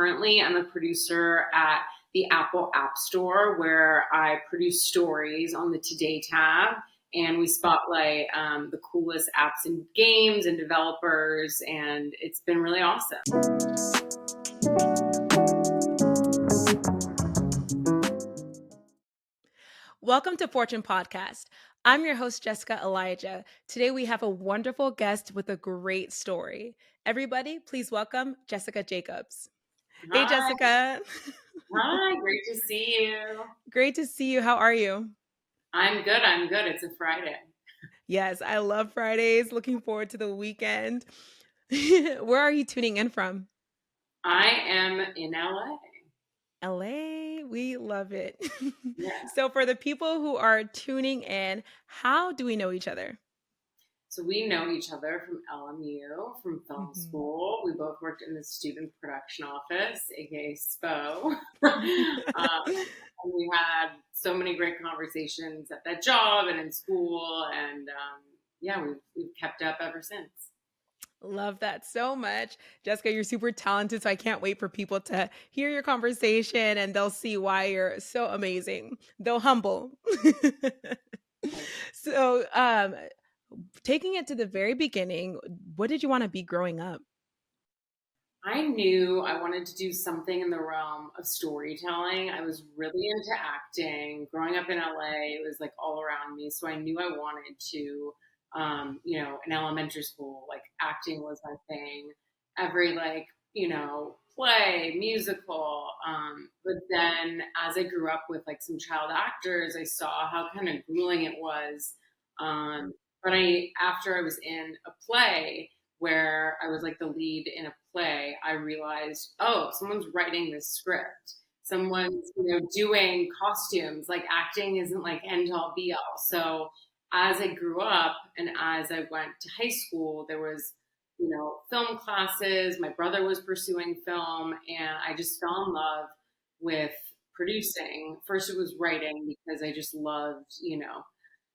currently I'm a producer at the Apple App Store, where I produce stories on the Today tab, and we spotlight the coolest apps and games and developers, and it's been really awesome. Welcome to Fortune Podcast. I'm your host, Jessica Elijah. Today we have a wonderful guest with a great story. Everybody, please welcome Jessica Jacobs. Hey, Hi. Jessica. Hi, great to see you. Great to see you. How are you? I'm good. It's a Friday. Yes, I love Fridays. Looking forward to the weekend. Where are you tuning in from? I am in LA. LA, we love it. Yeah. So for the people who are tuning in, how do we know each other? So we know each other from LMU, from film school. We both worked in the student production office, aka SPO. And we had so many great conversations at that job and in school, and we've kept up ever since. Love that so much. Jessica, you're super talented, so I can't wait for people to hear your conversation and they'll see why you're so amazing, though humble. So, taking it to the very beginning, what did you want to be growing up? I knew I wanted to do something in the realm of storytelling. I was really into acting. Growing up in LA, it was like all around me. So I knew I wanted to, in elementary school, like acting was my thing. Every play, musical. But then as I grew up with like some child actors, I saw how kind of grueling it was. But after I was in a play, where I was like the lead in a play, I realized, oh, someone's writing this script. Someone's, doing costumes. Like acting isn't like end all be all. So as I grew up and as I went to high school, there was, film classes. My brother was pursuing film, and I just fell in love with producing. First, it was writing because I just loved,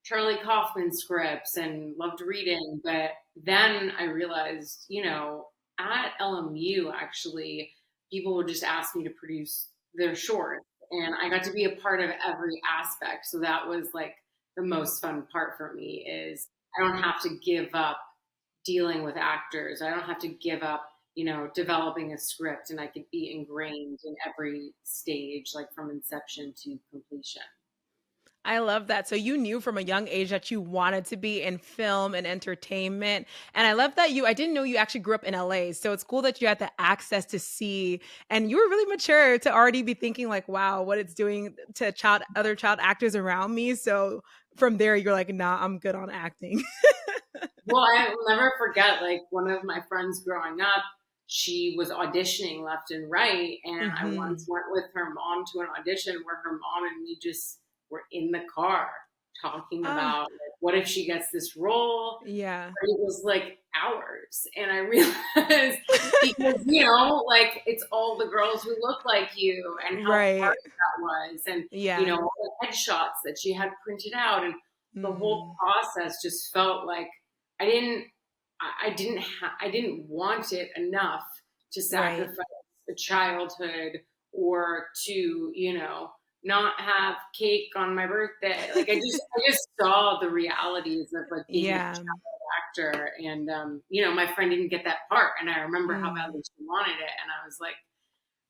Charlie Kaufman scripts and loved reading. But then I realized, at LMU, actually, people would just ask me to produce their shorts. And I got to be a part of every aspect. So that was like the most fun part for me is I don't have to give up dealing with actors. I don't have to give up, developing a script, and I could be ingrained in every stage, like from inception to completion. I love that. So you knew from a young age that you wanted to be in film and entertainment. And I love that I didn't know you actually grew up in LA. So it's cool that you had the access to see, and you were really mature to already be thinking like, wow, what it's doing to other child actors around me. So from there, you're like, nah, I'm good on acting. Well, I'll never forget, like, one of my friends growing up, she was auditioning left and right. And I once went with her mom to an audition where her mom and me just were in the car talking about, like, what if she gets this role? Yeah. But it was like hours. And I realized because, like, it's all the girls who look like you and how hard that was. And, the headshots that she had printed out. And the whole process just felt like I didn't want it enough to sacrifice a childhood or to, not have cake on my birthday. Like I just saw the realities of like being a child actor. And, my friend didn't get that part. And I remember how badly she wanted it. And I was like,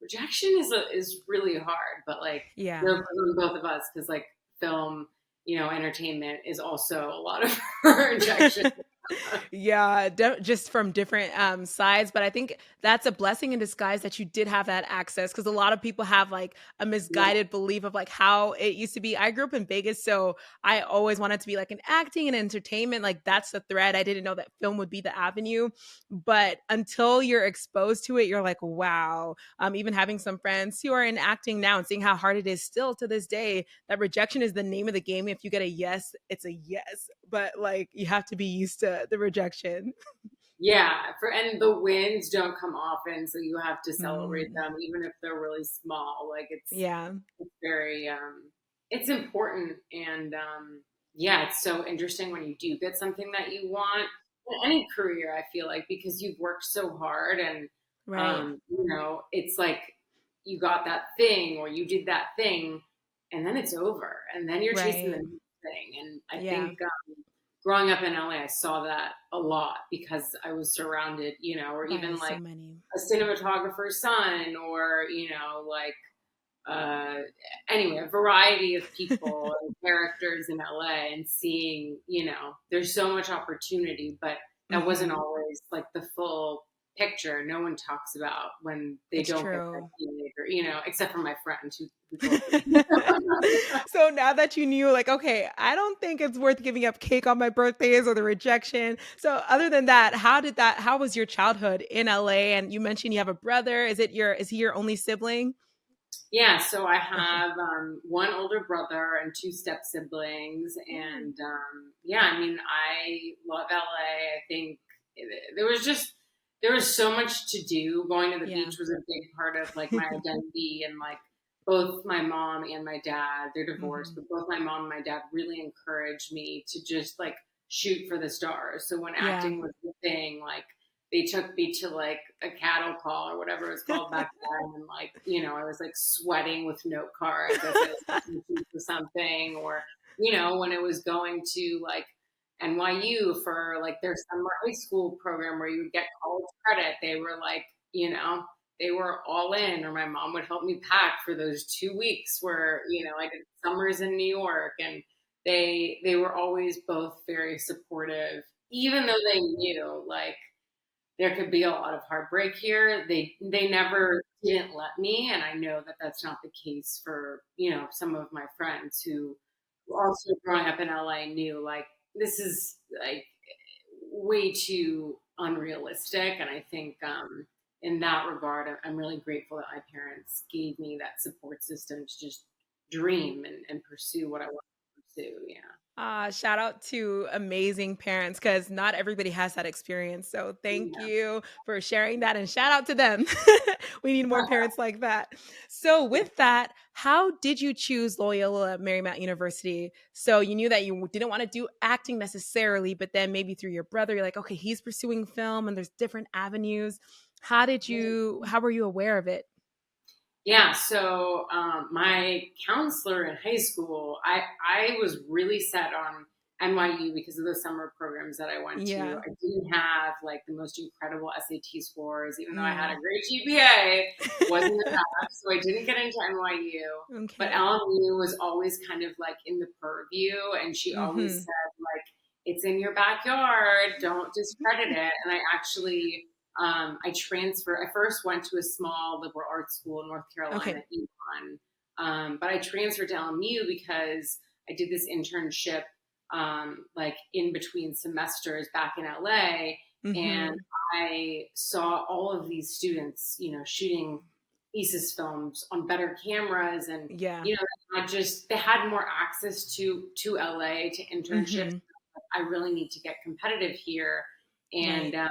rejection is really hard, but like, for both of us, because like film, entertainment is also a lot of rejection. Yeah, just from different sides. But I think that's a blessing in disguise that you did have that access, because a lot of people have like a misguided belief of like how it used to be. I grew up in Vegas, so I always wanted to be like in acting and entertainment. Like that's the thread. I didn't know that film would be the avenue. But until you're exposed to it, you're like, wow. Even having some friends who are in acting now and seeing how hard it is still to this day, that rejection is the name of the game. If you get a yes, it's a yes. But like you have to be used to the rejection. Yeah, and the wins don't come often, so you have to celebrate them, even if they're really small. Like it's very it's important, and it's so interesting when you do get something that you want in any career. I feel like because you've worked so hard, and it's like you got that thing or you did that thing, and then it's over, and then you're chasing the Right. next thing. And I Yeah. think growing up in LA, I saw that a lot because I was surrounded, or By even so like many. a cinematographer's son, or like uh, anyway, a variety of people and characters in LA, and seeing, there's so much opportunity, but that wasn't Mhm. always like the full picture. No one talks about when they It's don't get that true. teenager, except for my friend who told me. So now that you knew, like, okay, I don't think it's worth giving up cake on my birthdays or the rejection. So other than that, how was your childhood in LA? And you mentioned you have a brother. Is he your only sibling? Yeah, so I Okay. have one older brother and two step siblings, Oh, and yeah, I mean, I love LA. I think there was just there was so much to do. Going to the yeah. beach was a big part of like my identity, and like both my mom and my dad, they're divorced, Mhm. but both my mom and my dad really encouraged me to just like shoot for the stars. So when Yeah. acting was the thing, like they took me to like a cattle call or whatever it was called back then, and like I was like sweating with note cards as I was teaching for something, or when it was going to like NYU for like their summer high school program where you would get college credit, they were like, they were all in, or my mom would help me pack for those 2 weeks where I did summers in New York, and they were always both very supportive, even though they knew like there could be a lot of heartbreak here. They never didn't let me, and I know that that's not the case for some of my friends who also growing up in LA knew like this is like way too unrealistic. And I think in that regard, I'm really grateful that my parents gave me that support system to just dream and pursue what I want to pursue. Yeah. Shout out to amazing parents because not everybody has that experience. So thank Yeah. you for sharing that and shout out to them. We need more parents like that. So, Yeah. with that, how did you choose Loyola Marymount University? So, you knew that you didn't want to do acting necessarily, but then maybe through your brother, you're like, okay, he's pursuing film and there's different avenues. How were you aware of it? Yeah, so my counselor in high school, I was really set on NYU because of the summer programs that I went to. Yeah. I didn't have like the most incredible SAT scores, even though I had Mm. a great GPA, wasn't enough, so I didn't get into NYU. But Okay. LMU was always kind of like in the purview, and she always Hmm. said like, "It's in your backyard, don't discredit it." And I actually I transferred. I first went to a small liberal arts school in North Carolina, Okay. Elon, but I transferred to LMU because I did this internship like in between semesters back in LA, and Hmm. I saw all of these students, shooting thesis films on better cameras, and Yeah. not just they had more access to LA to internships. Hmm. I really need to get competitive here, and Right.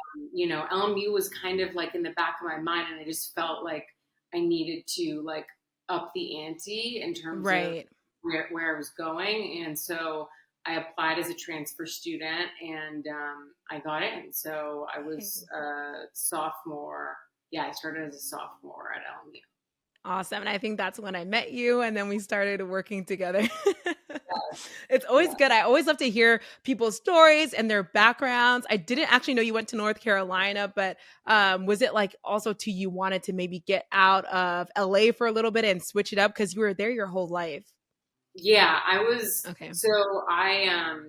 LMU was kind of like in the back of my mind, and I just felt like I needed to like up the ante in terms of Right. where I was going, and so I applied as a transfer student, and I got in. So I Okay. was a sophomore. Yeah, I started as a sophomore at LMU. Awesome, and I think that's when I met you, and then we started working together. Yes. It's always Yeah. good. I always love to hear people's stories and their backgrounds. I didn't actually know you went to North Carolina, but, was it, like, also too you wanted to maybe get out of LA for a little bit and switch it up because you were there your whole life? Yeah, I was Okay. so I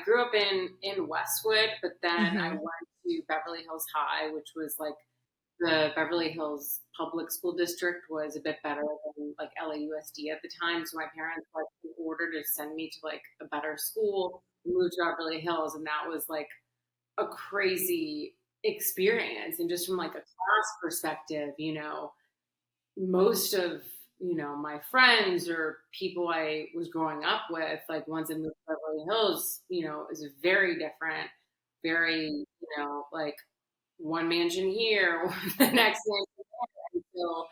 grew up in Westwood, but then I Mhm. went to Beverly Hills High, which was like the Beverly Hills public school district was a bit better than like LAUSD at the time. So my parents like in order to send me to like a better school, we moved to Beverly Hills, and that was like a crazy experience. And just from like a class perspective, most of my friends or people I was growing up with, like once I moved to Beverly Hills, is very different, very like one mansion here, the next mansion there. And so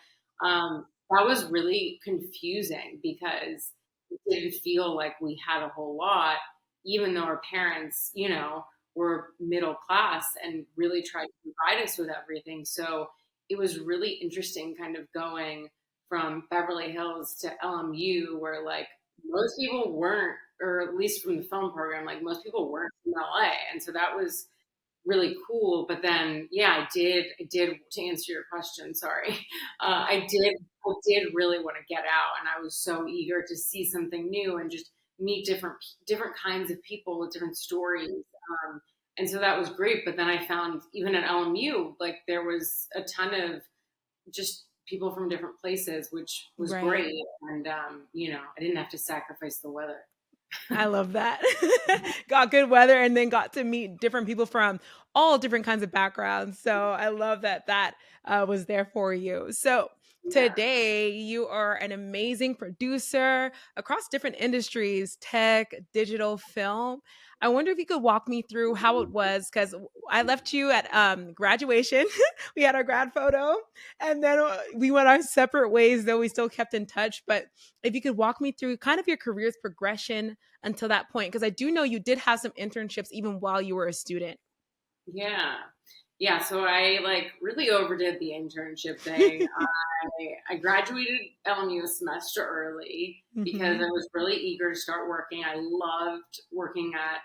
that was really confusing because it didn't feel like we had a whole lot, even though our parents, were middle class and really tried to provide us with everything. So it was really interesting kind of going. from Beverly Hills to LMU, where like most people weren't, or at least from the film program, like most people weren't from LA. And so that was really cool. But then, yeah, I did to answer your question. Sorry, I did really want to get out, and I was so eager to see something new and just meet different kinds of people with different stories. And so that was great. But then I found even at LMU, like there was a ton of just people from different places, which was Right. great. And I didn't have to sacrifice the weather. I love that. Got good weather and then got to meet different people from all different kinds of backgrounds. So I love that was there for you. So Yeah. today you are an amazing producer across different industries, tech, digital, film. I wonder if you could walk me through how it was because I left you at graduation. We had our grad photo and then we went our separate ways, though we still kept in touch. But if you could walk me through kind of your career's progression until that point, because I do know you did have some internships even while you were a student. Yeah. Yeah. So I like really overdid the internship thing. I graduated LMU a semester early because Hmm. I was really eager to start working. I loved working at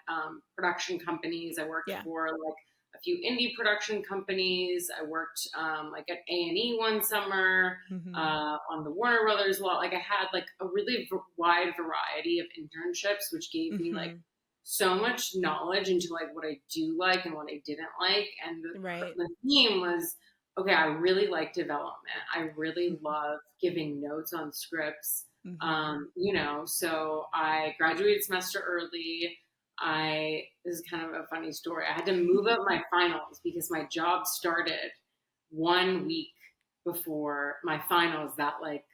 production companies. I worked Yeah. for like a few indie production companies. I worked like at A&E one summer, Hmm. on the Warner Brothers lot. Like I had like a really wide variety of internships, which gave me like Hmm. so much knowledge into like what I do like and what I didn't like. And Right. the theme was, okay, I really like development. I really love giving notes on scripts. Hmm. So I graduated semester early. This is kind of a funny story. I had to move up my finals because my job started 1 week before my finals that like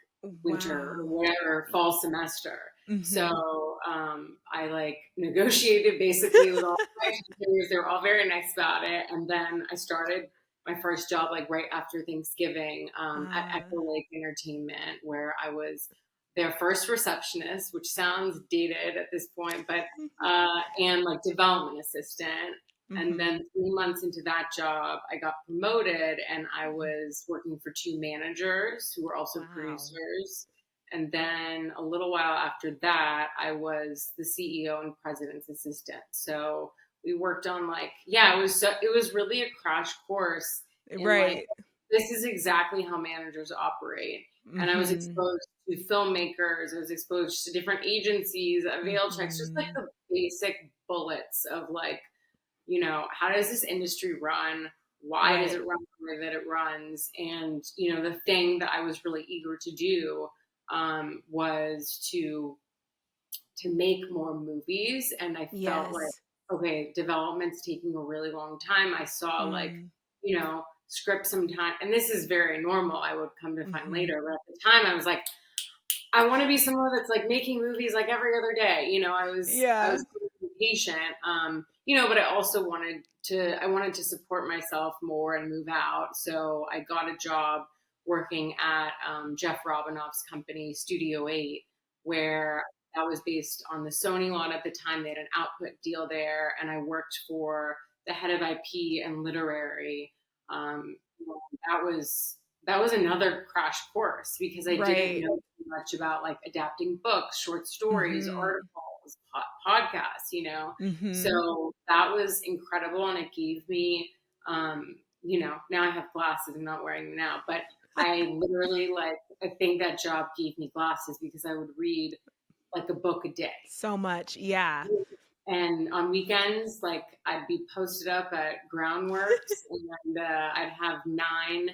winter or Wow. whatever fall semester. Hmm. So I like negotiated basically with all my teachers. They were all very nice about it. And then I started my first job like right after Thanksgiving at Uh, Echo Lake Entertainment, where I was their first receptionist, which sounds dated at this point, but and like development assistant. And hmm. then 3 months into that job, I got promoted and I was working for two managers who were also Wow. producers. And then a little while after that, I was the CEO and president's assistant. So we worked on like, yeah, it was really a crash course in like, Right. this is exactly how managers operate. And I was Hmm. exposed to filmmakers, I was exposed to different agencies, avail checks, just like Hmm. the basic bullets of like, how does this industry run? Why does it Right. run the way that it runs? And, the thing that I was really eager to do was to make more movies. And I felt like, Yes. okay, development's taking a really long time. I saw like, Mm. scripts sometime, and this is very normal. I would come to find Hmm. later, but at the time I was like, I want to be someone that's like making movies like every other day. I Yeah. was patient. But I wanted to support myself more and move out. So I got a job working at Jeff Robinoff's company, Studio 8, where that was based on the Sony lot at the time. They had an output deal there, and I worked for the head of IP and literary. Um, that was another crash course because I didn't Right. know too much about like adapting books, short stories, Hmm. articles, podcasts. Hmm. So that was incredible, and it gave me, now I have glasses. I'm not wearing them now, but I literally like I think that job gave me glasses because I would read like a book a day. So much. Yeah. And on weekends, like I'd be posted up at Groundworks, and I'd have nine,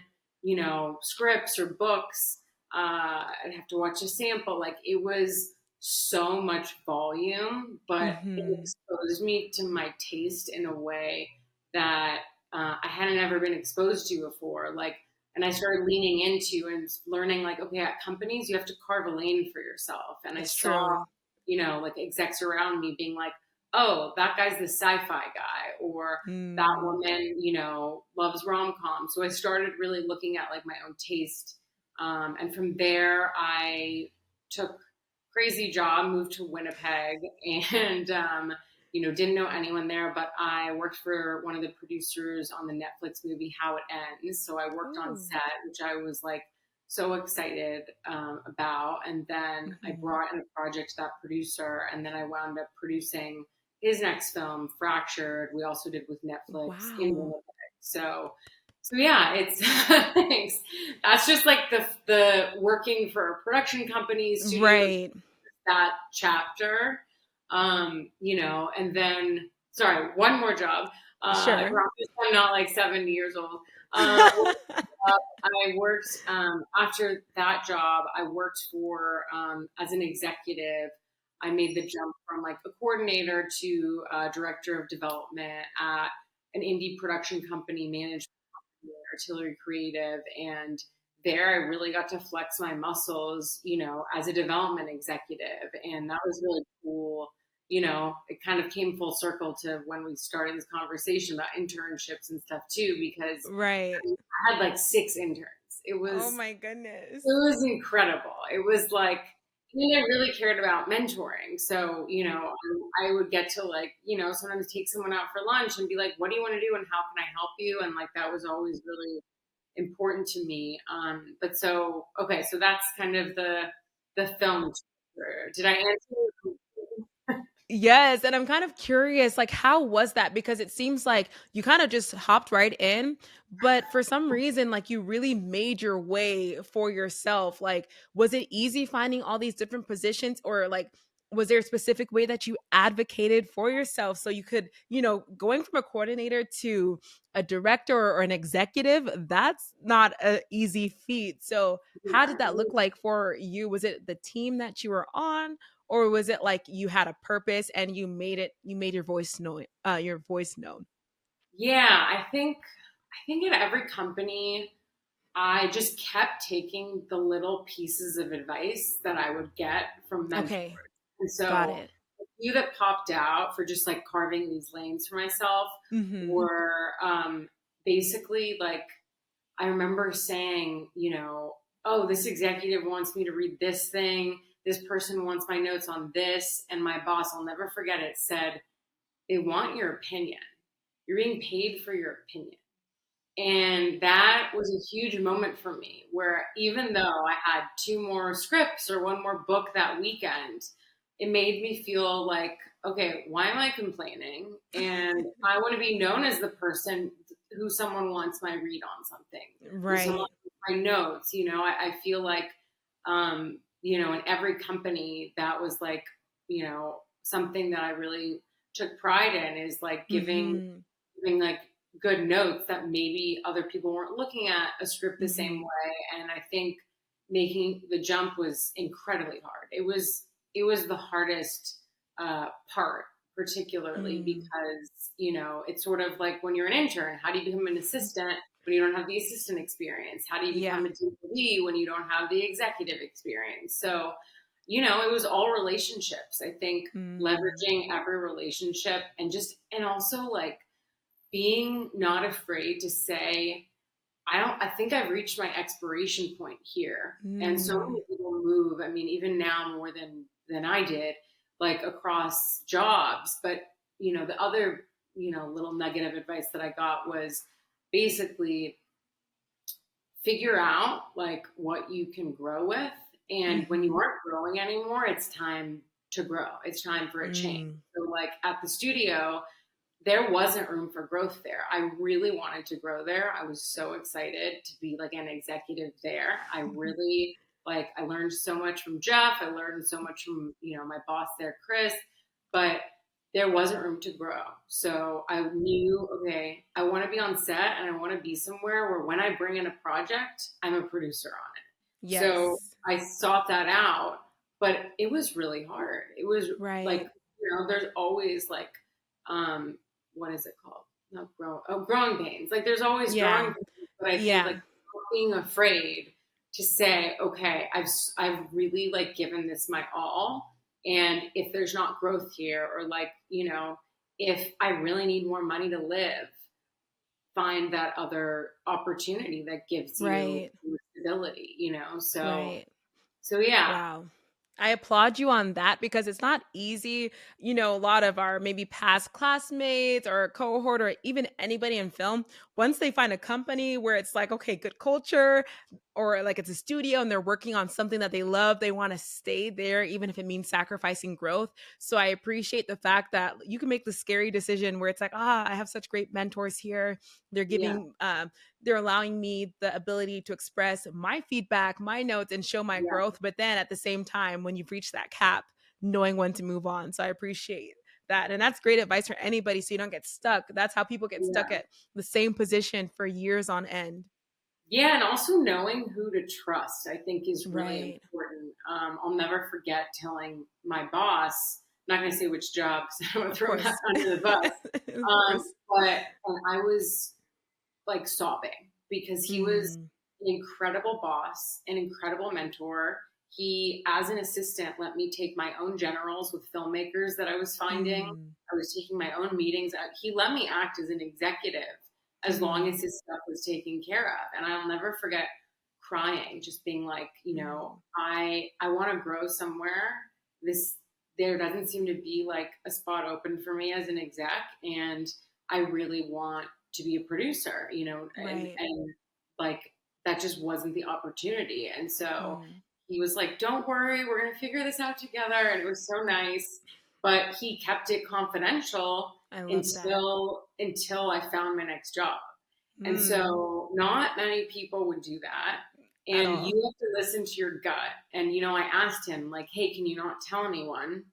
scripts or books. I'd have to watch a sample. Like it was so much volume, but it Hmm. exposed me to my taste in a way that I hadn't ever been exposed to before. Like, and I started leaning into and learning, like, okay, at companies, you have to carve a lane for yourself. And I It's saw, true. like execs around me being like, oh, that guy's the sci-fi guy, or that Mm. woman, loves rom-com. So I started really looking at like my own taste. And from there, I took crazy job, moved to Winnipeg, and didn't know anyone there, but I worked for one of the producers on the Netflix movie How It Ends. So I worked on Ooh. set, which I was like so excited about. And then I Mhm. brought in a project to that producer, and then I wound up producing his next film, Fractured. We also did with Netflix in Wow. Winnipeg. So yeah, it's thanks. That's just like the working for a production company, studio, Right. that chapter. And then sorry, one more job. I Sure. promise I'm not like 70 years old. Uh, I worked after that job. I worked for as an executive. I made the jump from like a coordinator to director of development at an indie production company managed by Artillery Creative, and there I really got to flex my muscles, as a development executive, and that was really cool. It kind of came full circle to when we started this conversation about internships and stuff too, because Right. I had like 6 interns. It Oh was my it goodness. was incredible. It was like, I really cared about mentoring. So, I would get to like, sometimes take someone out for lunch and be like, what do you want to do and how can I help you? And like that was always really important to me. But so okay, so that's kind of the film chapter. Did I answer? Yes, and I'm kind of curious, like, how was that? Because it seems like you kind of just hopped right in, but for some reason, like, you really made your way for yourself. Like, was it easy finding all these different positions, or like, was there a specific way that you advocated for yourself so you could, going from a coordinator to a director or an executive, that's not an easy feat. So, how did that Yeah. look like for you? Was it the team that you were on? Or was it like you had a purpose and you made your voice known? Yeah, I think at every company I just kept taking the little pieces of advice that I would get from mentors. Okay, And got so it. a few that popped out for just like carving these lanes for myself Mhm. were basically like, I remember saying, oh, this executive wants me to read this thing. This person wants my notes on this. And my boss, I'll never forget it, said, they want your opinion. You're being paid for your opinion. And that was a huge moment for me where even though I had 2 more scripts or 1 more book that weekend, it made me feel like, okay, why am I complaining? And I want to be known as the person who someone wants my read on something, who someone Right. wants my notes. I feel like, in every company that was like, something that I really took pride in is like Mhm. giving like good notes that maybe other people weren't looking at a script the same Mhm. way. And I think making the jump was incredibly hard. It was the hardest part, particularly Mm. because it's sort of like when you're an intern, how do you become an assistant when you don't have the assistant experience? How do you Yeah. become a DP when you don't have the executive experience? So it was all relationships. I think Mm. leveraging every relationship and also like being not afraid to say, I think I've reached my expiration point here. And so Mm. many people move, I mean, even now more than I did, like across jobs. But the other, little nugget of advice that I got was basically figure out like what you can grow with. And when you Mhm. aren't growing anymore, it's time to grow. It's time for a change. Mm. So like at the studio, there wasn't room for growth there. I really wanted to grow there. I was so excited to be like an executive there. I really I learned so much from Jeff. I learned so much from, my boss there, Chris, but there wasn't room to grow. So I knew, okay, I want to be on set and I want to be somewhere where when I bring in a project, I'm a producer on it. So Yes. I sought that out, but it was really hard. It was like, Right. there's always like, what is it called? Not growing pains. Like there's always growing Yeah. pains, but I think like Yeah. not being afraid to say, okay, I've really like given this my all, and if there's not growth here, or like if I really need more money to live, find that other opportunity that gives you Right. stability. So Right. so yeah. Wow. I applaud you on that because it's not easy. A lot of our maybe past classmates or cohort or even anybody in film once they find a company where it's like, okay, good culture, or like it's a studio and they're working on something that they love, they want to stay there, even if it means sacrificing growth. So I appreciate the fact that you can make the scary decision where it's like, I have such great mentors here. They're Yeah, giving, they're allowing me the ability to express my feedback, my notes, and show my yeah, growth. But then at the same time, when you've reached that cap, knowing when to move on. So I appreciate that. And that's great advice for anybody so you don't get stuck. That's how people get stuck yeah. at the same position for years on end. Yeah, and also knowing who to trust, I think, is really Right. important. I'll never forget telling my boss, I'm not going to say which job because I don't want to Of throw him course. under the bus, Of course. but and I was like sobbing because he was Mm, an incredible boss, an incredible mentor. He, as an assistant, let me take my own generals with filmmakers that I was finding. mm, I was taking my own meetings. He let me act as an executive as long mm, as his stuff was taken care of. And I'll never forget crying, just being like, mm. I want to grow somewhere. This There doesn't seem to be like a spot open for me as an exec, and I really want to be a producer, Right. and like that just wasn't the opportunity. And so Mm. he was like, "Don't worry, we're gonna figure this out together." And it was so nice. But he kept it confidential I love that. until I found my next job. And Mm, so not many people would do that. at And all. you have to listen to your gut. And I asked him like, "Hey, can you not tell anyone?"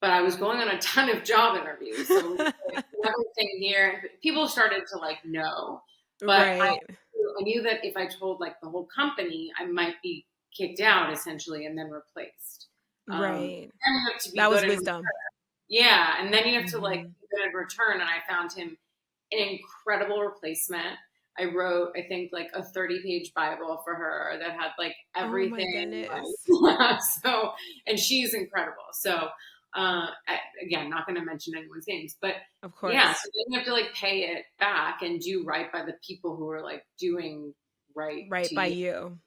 But I was going on a ton of job interviews. So it was like everything here. People started to like know. But Right. I knew that if I told like the whole company, I might be kicked out essentially and then replaced. Right. Then you have to be That good was in wisdom. yeah, and then you have to like Mhm. be good in return. And I found him an incredible replacement. I wrote, I think, like a 30-page Bible for her that had like Oh my everything. goodness. Like, so, and she's incredible. So, again, not going to mention anyone's names, but Of yeah, so course. then you have to like pay it back and do right by the people who are like doing right Right to by you. you.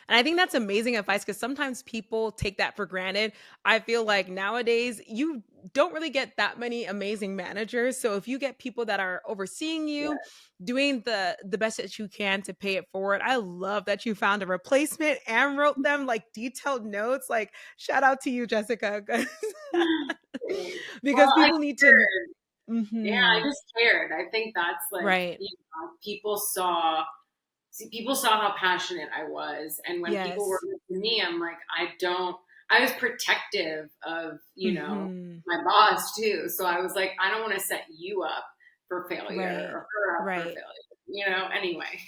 And I think that's amazing advice because sometimes people take that for granted. I feel like nowadays you don't really get that many amazing managers. So if you get people that are overseeing Yeah. you, doing the best that you can to pay it forward. I love that you found a replacement and wrote them like detailed notes. Like shout out to you, Jessica. Well, Because I people need to cared. Yeah, I mhm. just cared. I think that's like, Right. people saw how passionate I was. And when people were Yes. with me, I'm like, I was protective of, Mhm. my boss too. So I was like, I don't want to set you up for failure Right. or her up for Right. failure, anyway.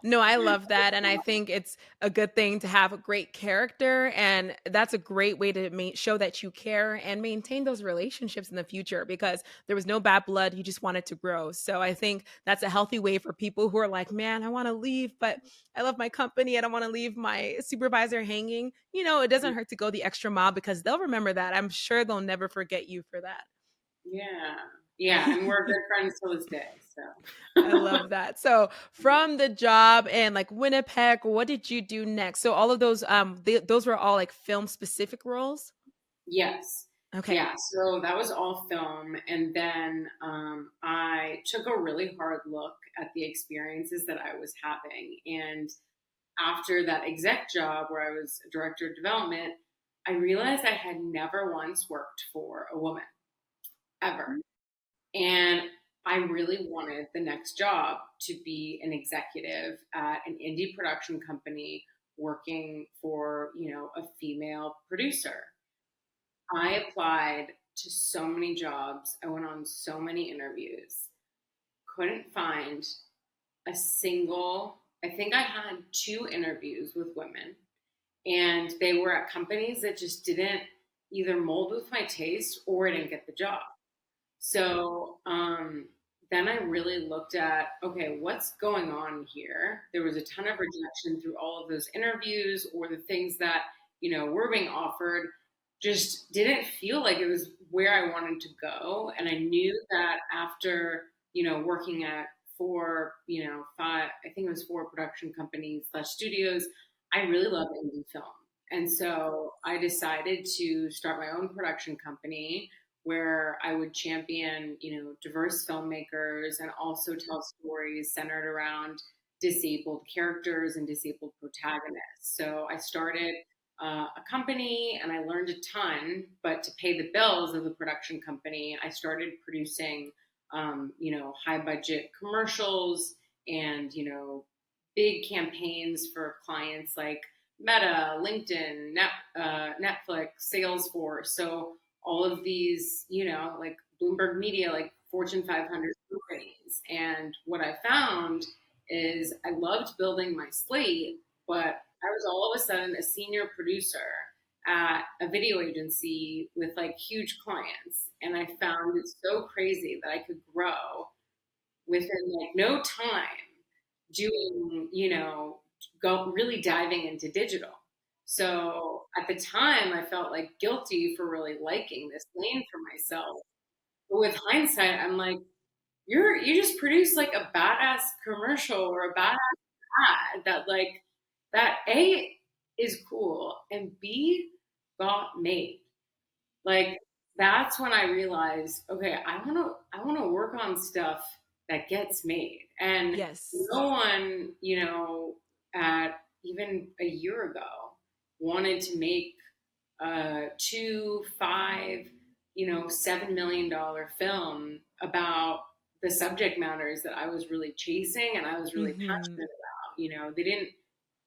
No, I love that, and I think it's a good thing to have a great character, and that's a great way to show that you care and maintain those relationships in the future because there was no bad blood, you just wanted to grow. So I think that's a healthy way for people who are like, "Man, I wanna leave, but I love my company, I don't wanna leave my supervisor hanging." It doesn't hurt to go the extra mile because they'll remember that. I'm sure they'll never forget you for that. Yeah. Yeah. And we're good friends till this day. I So love that. So, from the job in like Winnipeg, what did you do next? So, all of those, those were all like film specific roles. yes. Okay. Yeah, so that was all film. And then I took a really hard look at the experiences that I was having. And after that exec job where I was a director of development, I realized I had never once worked for a woman, ever. And I really wanted the next job to be an executive at an indie production company working for, a female producer. I applied to so many jobs. I went on so many interviews. Couldn't find a single, I think I had two interviews with women, and they were at companies that just didn't either mold with my taste or I didn't get the job. So then I really looked at, okay, what's going on here? There was a ton of rejection through all of those interviews, or the things that, were being offered just didn't feel like it was where I wanted to go. And I knew that after, working at five, I think it was four production companies slash studios, I really love indie film. And so I decided to start my own production company where I would champion, diverse filmmakers and also tell stories centered around disabled characters and disabled protagonists. So I started a company and I learned a ton, but to pay the bills of the production company, I started producing, high budget commercials and, big campaigns for clients like Meta, LinkedIn, Netflix, Salesforce. So all of these, like Bloomberg Media, like Fortune 500 companies. And what I found is I loved building my slate, but I was all of a sudden a senior producer at a video agency with like huge clients. And I found it so crazy that I could grow within like no time doing, go really diving into digital. So at the time, I felt like guilty for really liking this lane for myself. But with hindsight, I'm like, you just produced like a badass commercial or a badass ad that like that A is cool and B got made. Like that's when I realized, okay, I want to work on stuff that gets made. And Yes. no one, at even a year ago wanted to make a 2, 5, $7 million film about the subject matters that I was really chasing and I was really Mhm. passionate about. They didn't,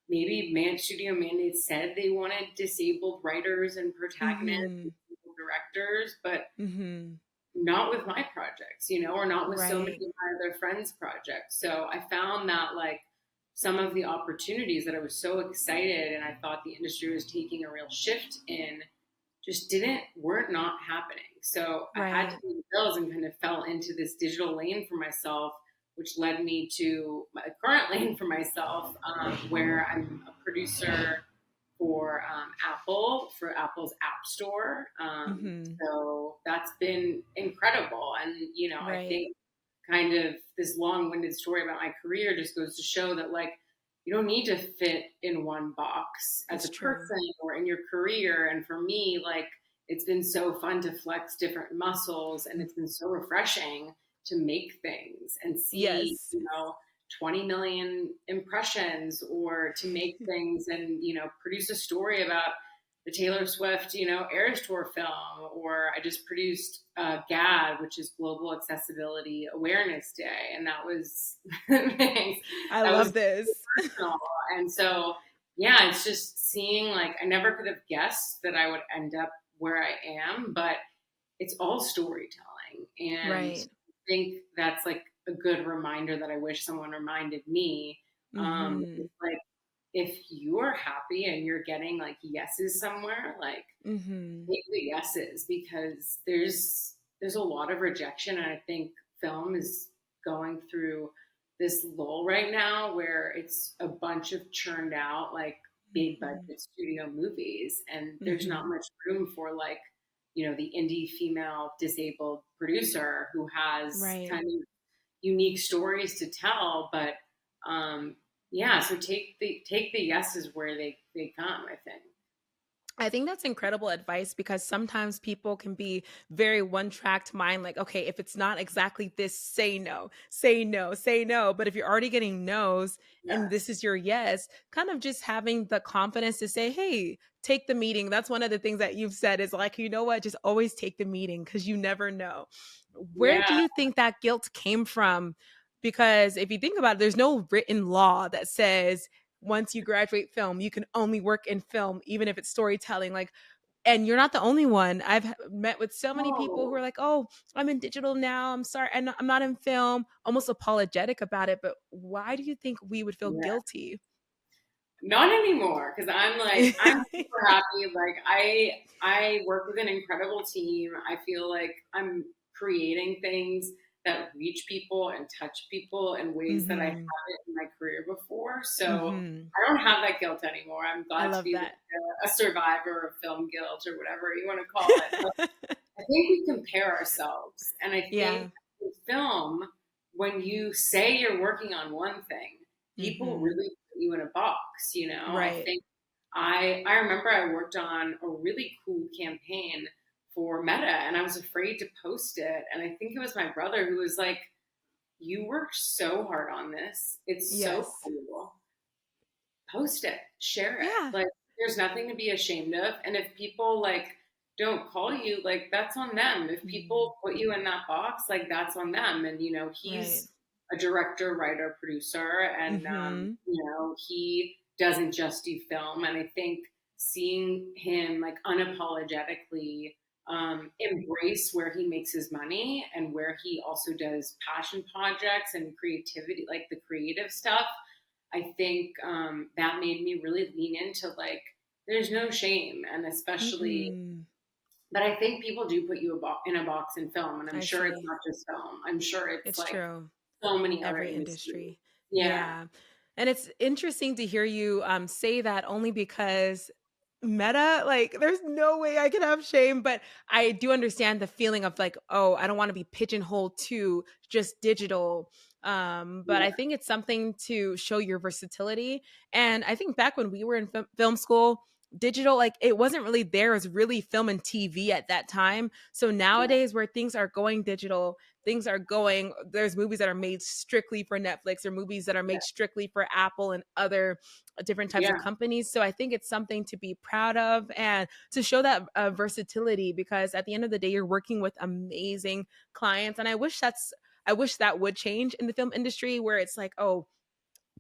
maybe studio mandates said they wanted disabled writers and protagonists, Mhm. disabled directors, but Mhm. not with my projects, or not with so many Right. of my other friends' projects. So I found that like some of the opportunities that I was so excited and I thought the industry was taking a real shift in just weren't not happening. So I had to Right. pay the bills and kind of fell into this digital lane for myself, which led me to my current lane for myself, where I'm a producer for Apple, for Apple's App Store. Mhm. So that's been incredible. And, I Right. think kind of this long-winded story about my career just goes to show that like you don't need to fit in one box as It's a true. person or in your career. And for me, like it's been so fun to flex different muscles and it's been so refreshing to make things and see, Yes. 20 million impressions or to make things and, produce a story about the Taylor Swift, Eras Tour film, or I just produced GAD, which is Global Accessibility Awareness Day, and that was thanks. I That was love this. personal. And so, yeah, it's just seeing like I never could have guessed that I would end up where I am, but it's all storytelling, and Right. I think that's like a good reminder that I wish someone reminded me. Mhm. It's like if you're happy and you're getting like yeses somewhere, like Mhm. take the yeses because there's a lot of rejection, and I think film is going through this lull right now where it's a bunch of churned out like big Mhm. budget studio movies, and there's not Mhm. much room for like the indie female disabled producer who has Right. kind of unique stories to tell, but um yeah, so take the yeses where they come, I think. I think that's incredible advice because sometimes people can be very one tracked mind, like, okay, if it's not exactly this, say no, say no, say no. But if you're already getting no's and this Yes. is your yes, kind of just having the confidence to say, hey, take the meeting. That's one of the things that you've said is like, you know what, just always take the meeting because you never know. Where do Yeah. you think that guilt came from? Because if you think about it, there's no written law that says once you graduate film, you can only work in film, even if it's storytelling. Like, and you're not the only one. Met with so many people who are Oh, like, "Oh, I'm in digital now. I'm sorry, and I'm not in film." Almost apologetic about it. But why do you think we would feel yeah. guilty? Not anymore, because I'm super happy. Like I work with an incredible team. I feel like I'm creating things that reach people and touch people in ways that I Mhm. haven't in my career before. So Mhm. I don't have that guilt anymore. I'm I glad to love be like that. a survivor of film guilt or whatever you want to call it. But I think we compare ourselves. And I Yeah. think in film, when you say you're working on one thing, people Mhm. really put you in a box. I Right. think I remember I worked on a really cool campaign for Meta, and I was afraid to post it. And I think it was my brother who was like, "You worked so hard on this. It's so Yes. cool. Post it, share it. Yeah. Like, there's nothing to be ashamed of. And if people like don't call you, like that's on them. If Mhm. people put you in that box, like that's on them." And Right. he's a director, writer, producer, and Mhm. he doesn't just do film. And I think seeing him like unapologetically embrace where he makes his money and where he also does passion projects and creativity, like the creative stuff, I think that made me really lean into like, there's no shame. And especially, Mm-mm. but I think people do put you in a box in film. And I'm I sure it's see. not just film. I'm sure it's It's like true. so many other Every industries. industry. Yeah. Yeah. And it's interesting to hear you say that only because Meta, like, there's no way I can have shame, but I do understand the feeling of like, oh, I don't want to be pigeonholed to just digital. But I Yeah. think it's something to show your versatility. And I think back when we were in film school, digital, like, it wasn't really there. It was really film and TV at that time. So Yeah. nowadays, where things are going digital, things are going, there's movies that are made strictly for Netflix or movies that are Yeah. made strictly for Apple and other different types of Yeah. companies. So I think it's something to be proud of and to show that versatility, because at the end of the day you're working with amazing clients. And I wish that would change in the film industry, where it's like, oh,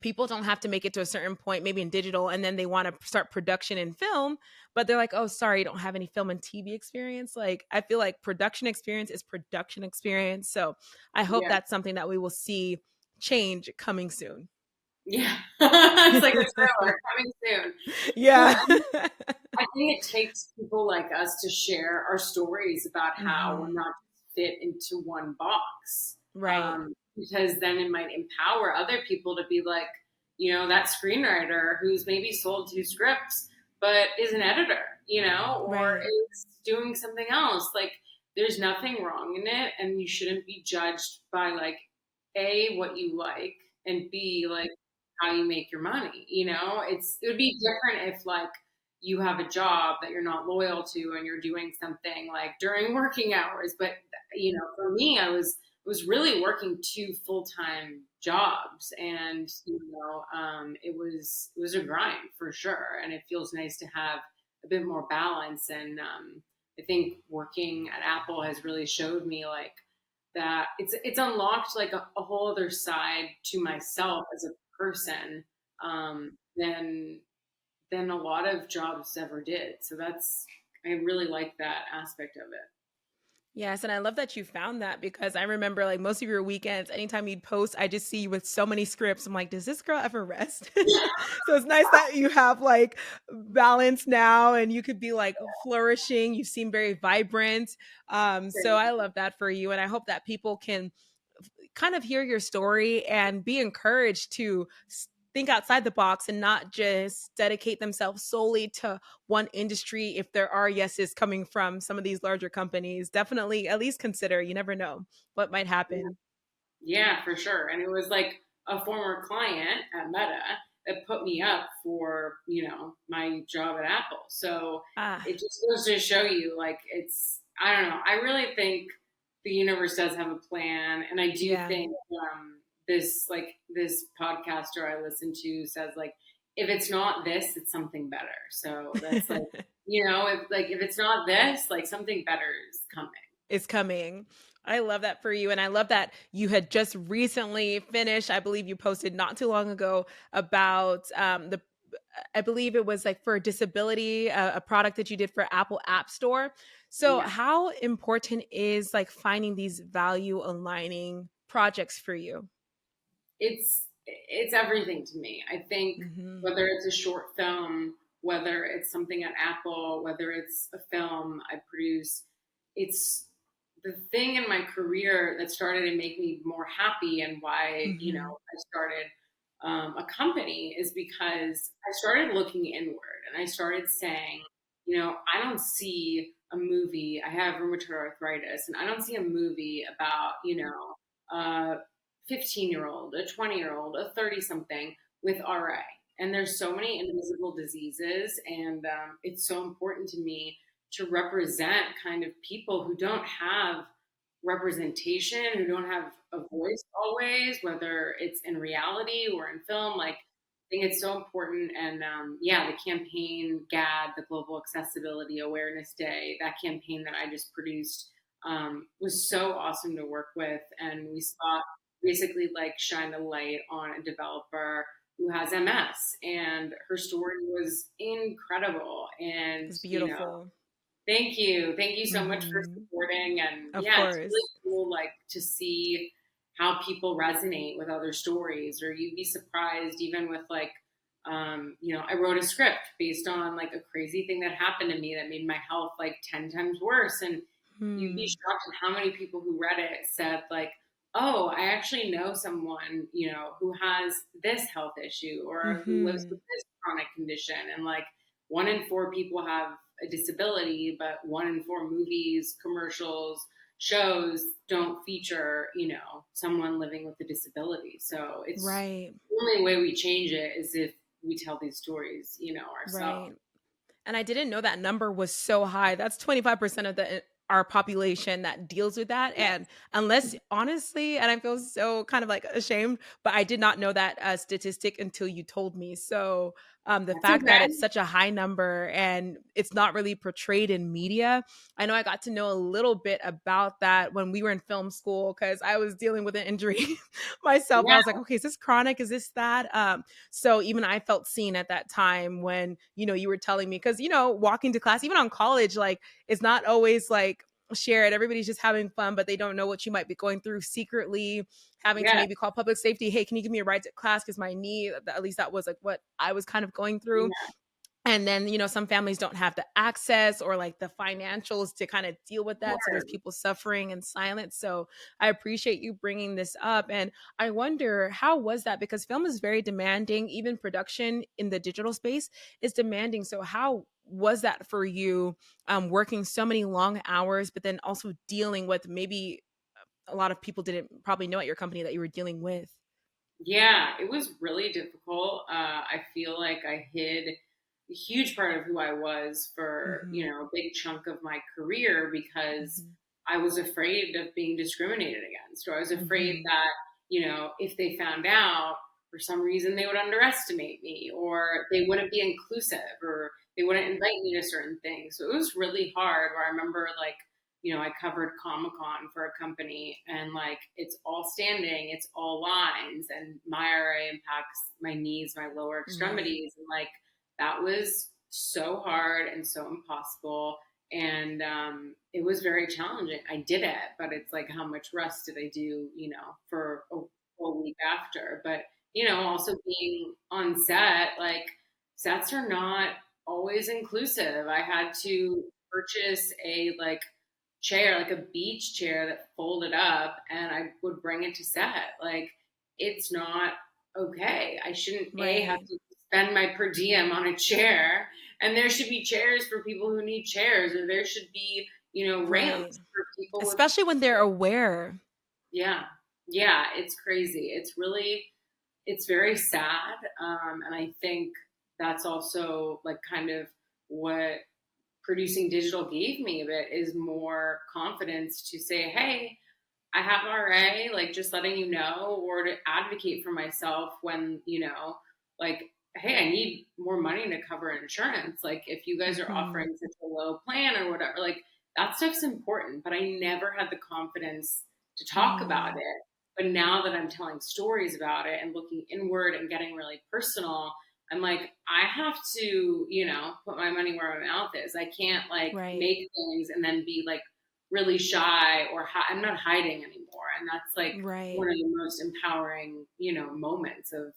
people don't have to make it to a certain point, maybe in digital, and then they want to start production in film, but they're like, oh, sorry, you don't have any film and TV experience. Like, I feel like production experience is production experience. So I hope Yeah. that's something that we will see change coming soon. Yeah. It's like a trailer coming soon. Well, Yeah. I think it takes people like us to share our stories about how we're Hmm. not fit into one box. Right. Because then it might empower other people to be like, that screenwriter who's maybe sold 2 scripts, but is an editor, or Right. is doing something else. Like, there's nothing wrong in it. And you shouldn't be judged by like, A, what you like, and B, like, how you make your money. It would be different if like you have a job that you're not loyal to and you're doing something like during working hours. But for me, I was really working 2 full-time jobs, and it was a grind for sure. And it feels nice to have a bit more balance. And I think working at Apple has really showed me like that it's unlocked like a whole other side to myself as a person, than a lot of jobs ever did. So I really like that aspect of it. Yes, and I love that you found that, because I remember like most of your weekends, anytime you'd post, I just see you with so many scripts. I'm like, does this girl ever rest? So it's nice that you have like balance now and you could be like flourishing. You seem very vibrant. So I love that for you. And I hope that people can kind of hear your story and be encouraged to think outside the box and not just dedicate themselves solely to one industry. If there are yeses coming from some of these larger companies, definitely at least consider. You never know what might happen. Yeah, for sure. And it was like a former client at Meta that put me up for, my job at Apple. So Ah, it just goes to show you, like, I don't know. I really think the universe does have a plan. And I do yeah. think this podcaster I listen to says, like, if it's not this, it's something better. So that's like, if it's not this, like something better is coming. Is coming. I love that for you. And I love that you had just recently finished, I believe you posted not too long ago about I believe it was like for disability, a product that you did for Apple App Store. So, Yeah. how important is like finding these value aligning projects for you? It's everything to me. I think Hmm. whether it's a short film, whether it's something at Apple, whether it's a film I produce, it's the thing in my career that started to make me more happy, and why Hmm. I started a company is because I started looking inward and I started saying, I don't see a movie. I have rheumatoid arthritis, and I don't see a movie about a 15-year-old, a 20-year-old, a 30 something with RA. And there's so many invisible diseases, and it's so important to me to represent kind of people who don't have representation, who don't have a voice always, whether it's in reality or in film. Like, I think it's so important. And yeah, the campaign GAD, the Global Accessibility Awareness Day, that campaign that I just produced was so awesome to work with. And we saw basically like shine a light on a developer who has MS, and her story was incredible. And, It's you know, beautiful. thank you. Thank you so much for Hmm. supporting. And Of yeah, it's really course. cool like to see how people resonate with other stories, or you'd be surprised even with like I wrote a script based on like a crazy thing that happened to me that made my health like 10 times worse. And you'd be Hmm. shocked at how many people who read it said like, oh, I actually know someone, who has this health issue or who lives Hmm. with this chronic condition. And like 1 in 4 people have a disability, but 1 in 4 movies, commercials, shows don't feature, someone living with a disability. So it's Right. the only way we change it is if we tell these stories, ourselves. Right. And I didn't know that number was so high. That's 25% of the our population that deals with that. And Yes. unless honestly, and I feel so kind of like ashamed, but I did not know that statistic until you told me. So the That's fact that it's okay. such a high number and it's not really portrayed in media, I know I got to know a little bit about that when we were in film school because I was dealing with an injury myself. I Yeah. was like, okay, is this chronic? Is this that? So even I felt seen at that time when, you were telling me, because, walking to class, even on college, like it's not always like shared. Everybody's just having fun, but they don't know what you might be going through secretly, having to Yeah. maybe call public safety. Hey, can you give me a ride to class? Because my knee, at least that was like what I was kind of going through. Yeah. And then, some families don't have the access or like the financials to kind of deal with that. So there's Sure. people suffering in silence. So I appreciate you bringing this up. And I wonder, how was that? Because film is very demanding, even production in the digital space is demanding. So, how was that for you, working so many long hours, but then also dealing with maybe a lot of people didn't probably know at your company that you were dealing with? Yeah, it was really difficult. I feel like I hid a huge part of who I was for, Hmm. a big chunk of my career because Hmm. I was afraid of being discriminated against, or I was afraid Hmm. that, if they found out for some reason they would underestimate me, or they wouldn't be inclusive, or they wouldn't invite me to certain things. So it was really hard. Where I remember like, I covered Comic Con for a company, and like it's all standing, it's all lines, and my IRA impacts my knees, my lower Right. extremities. And like that was so hard and so impossible. And it was very challenging. I did it, but it's like, how much rest did I do, for a whole week after? But, also being on set, like sets are not always inclusive. I had to purchase a like chair, like a beach chair that folded up, and I would bring it to set. Like, it's not okay. I shouldn't have Right. to spend my per diem on a chair, and there should be chairs for people who need chairs, or there should be, Right. ramps for people with. Especially when they're aware. Yeah, yeah, it's crazy. It's very sad, and I think that's also like kind of what producing digital gave me a bit, is more confidence to say, hey, I have RA, like just letting you know, or to advocate for myself when, like, hey, I need more money to cover insurance. Like, if you guys are Mhm. offering such a low plan or whatever, like, that stuff's important. But I never had the confidence to talk about Mm. it. But now that I'm telling stories about it and looking inward and getting really personal, I'm like, I have to, put my money where my mouth is. I can't like Right. make things and then be like really shy, or I'm not hiding anymore. And that's like Right. one of the most empowering, moments of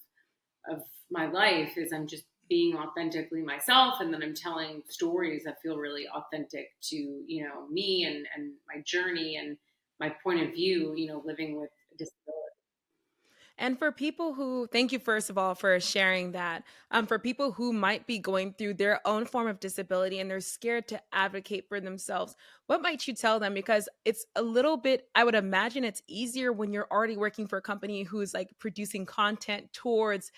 my life, is I'm just being authentically myself, and then I'm telling stories that feel really authentic to, me and my journey and my point of view, living with a disability. And for people who, thank you first of all for sharing that. For people who might be going through their own form of disability and they're scared to advocate for themselves, what might you tell them? Because it's a little bit, I would imagine it's easier when you're already working for a company who's like producing content towards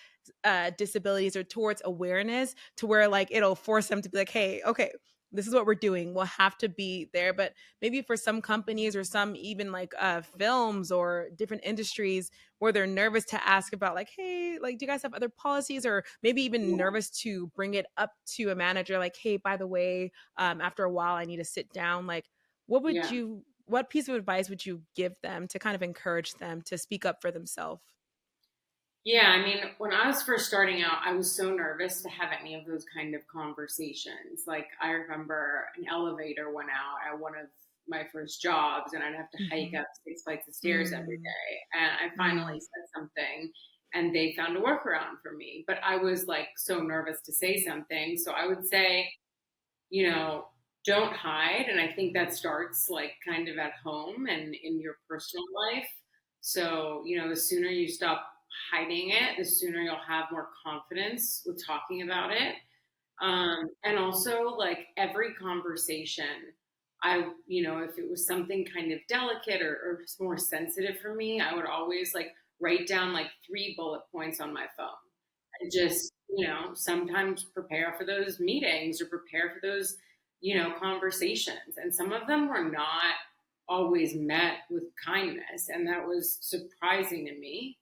disabilities or towards awareness, to where like it'll force them to be like, hey, okay, this is what we're doing. We'll have to be there. But maybe for some companies or some even like films or different industries where they're nervous to ask about like, hey, like, do you guys have other policies? Or maybe even Yeah. nervous to bring it up to a manager, like, hey, by the way, after a while, I need to sit down. Like, Yeah. what piece of advice would you give them to kind of encourage them to speak up for themselves? Yeah, I mean, when I was first starting out, I was so nervous to have any of those kind of conversations. Like, I remember an elevator went out at one of my first jobs, and I'd have to hike Hmm. up 6 flights of stairs every Mm, day. And I finally mm, said something, and they found a workaround for me. But I was like so nervous to say something. So I would say, you know, don't hide. And I think that starts like kind of at home and in your personal life. So, the sooner you stop hiding it, the sooner you'll have more confidence with talking about it. And also, like every conversation, if it was something kind of delicate or more sensitive for me, I would always like write down like 3 bullet points on my phone and just, sometimes prepare for those meetings or prepare for those, conversations. And some of them were not always met with kindness. And that was surprising to me.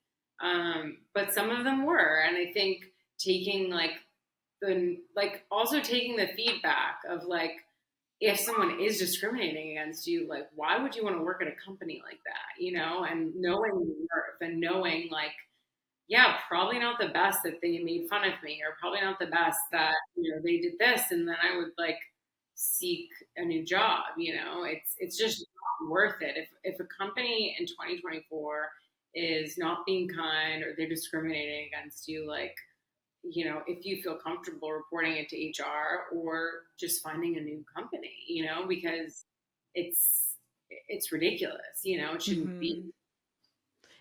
But some of them were. And I think taking also taking the feedback of like, if someone is discriminating against you, like, why would you want to work at a company like that? And knowing the worth and knowing like, yeah, probably not the best that they made fun of me, or probably not the best that, they did this. And then I would like seek a new job. It's just not worth it. If a company in 2024 is not being kind or they're discriminating against you, like, if you feel comfortable reporting it to HR or just finding a new company, because it's ridiculous, it shouldn't be. mm-hmm.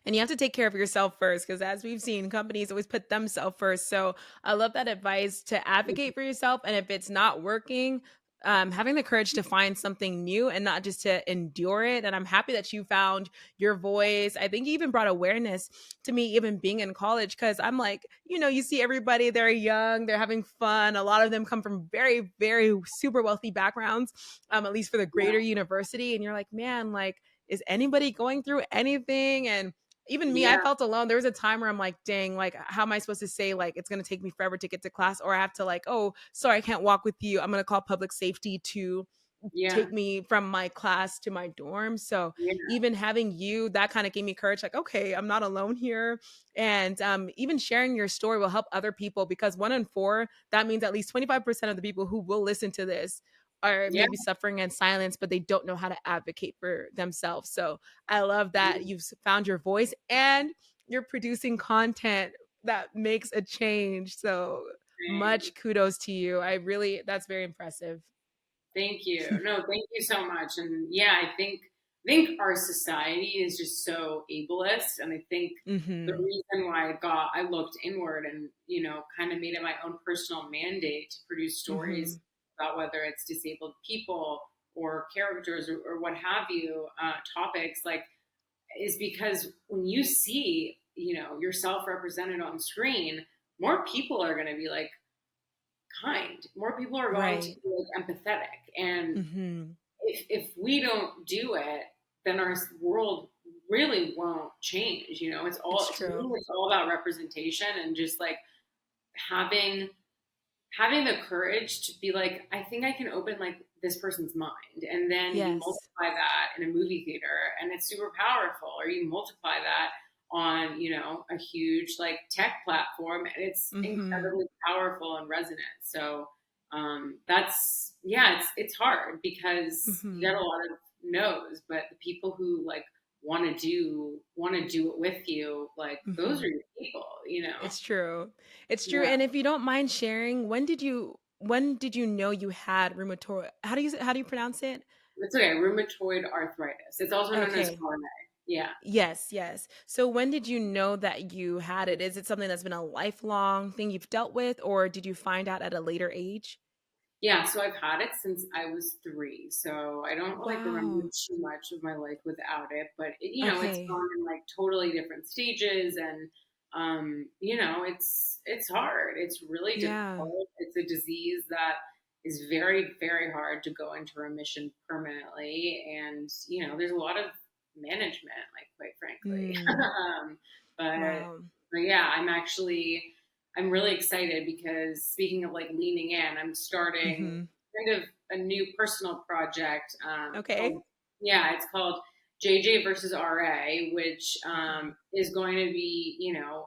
And you have to take care of yourself first because, as we've seen, companies always put themselves first. So I love that advice to advocate for yourself. And if it's not working, having the courage to find something new and not just to endure it. And I'm happy that you found your voice. I think you even brought awareness to me, even being in college, because I'm like, you see everybody, they're young, they're having fun. A lot of them come from very, very super wealthy backgrounds, at least for the greater Yeah. university. And you're like, man, like, is anybody going through anything? And even me, I Yeah. felt alone. There was a time where I'm like, dang, like, how am I supposed to say, like, it's going to take me forever to get to class? Or I have to, like, oh, sorry, I can't walk with you. I'm going to call public safety to Yeah. take me from my class to my dorm. So Yeah. even having you, that kind of gave me courage, like, okay, I'm not alone here. And even sharing your story will help other people because 1 in 4, that means at least 25% of the people who will listen to this are Yeah. maybe suffering in silence, but they don't know how to advocate for themselves. So I love that you've found your voice and you're producing content that makes a change. So much Thanks. kudos to you. That's very impressive. Thank you. No, thank you so much. And yeah, I think our society is just so ableist, and I think the Hmm. reason why I looked inward and kind of made it my own personal mandate to produce stories Hmm. about whether it's disabled people or characters or what have you, topics like, is because when you see yourself represented on screen, more people are going to be like kind. More people are going to Right. be like empathetic. And Hmm. if we don't do it, then our world really won't change. It's It's all to me. true. It's all about representation and just like having having the courage to be like, I think I can open like this person's mind, and then you Yes. multiply that in a movie theater, and it's super powerful. Or you multiply that on a huge like tech platform, and it's Hmm. incredibly powerful and resonant. So that's yeah, it's hard because you Hmm. get a lot of no's, but the people who like want to do it with you, like those are Hmm. your people. It's true. It's true. Yeah. And if you don't mind sharing, when did you know you had rheumatoid? How do you pronounce it? It's okay. Rheumatoid arthritis. It's also known as Okay. RNA. Yeah. Yes, yes. So when did you know that you had it? Is it something that's been a lifelong thing you've dealt with, or did you find out at a later age? Yeah. So I've had it since I was 3. So I don't like remember Wow. too much of my life without it, but it's Okay. gone in like totally different stages. And, it's hard. It's really Yeah. difficult. It's a disease that is very, very hard to go into remission permanently. And, there's a lot of management, like, quite frankly. Mm, But, wow. yeah, I'm really excited because speaking of like leaning in, I'm starting Hmm. kind of a new personal project Okay. called, yeah, it's called JJ versus RA, which Mhm. is going to be,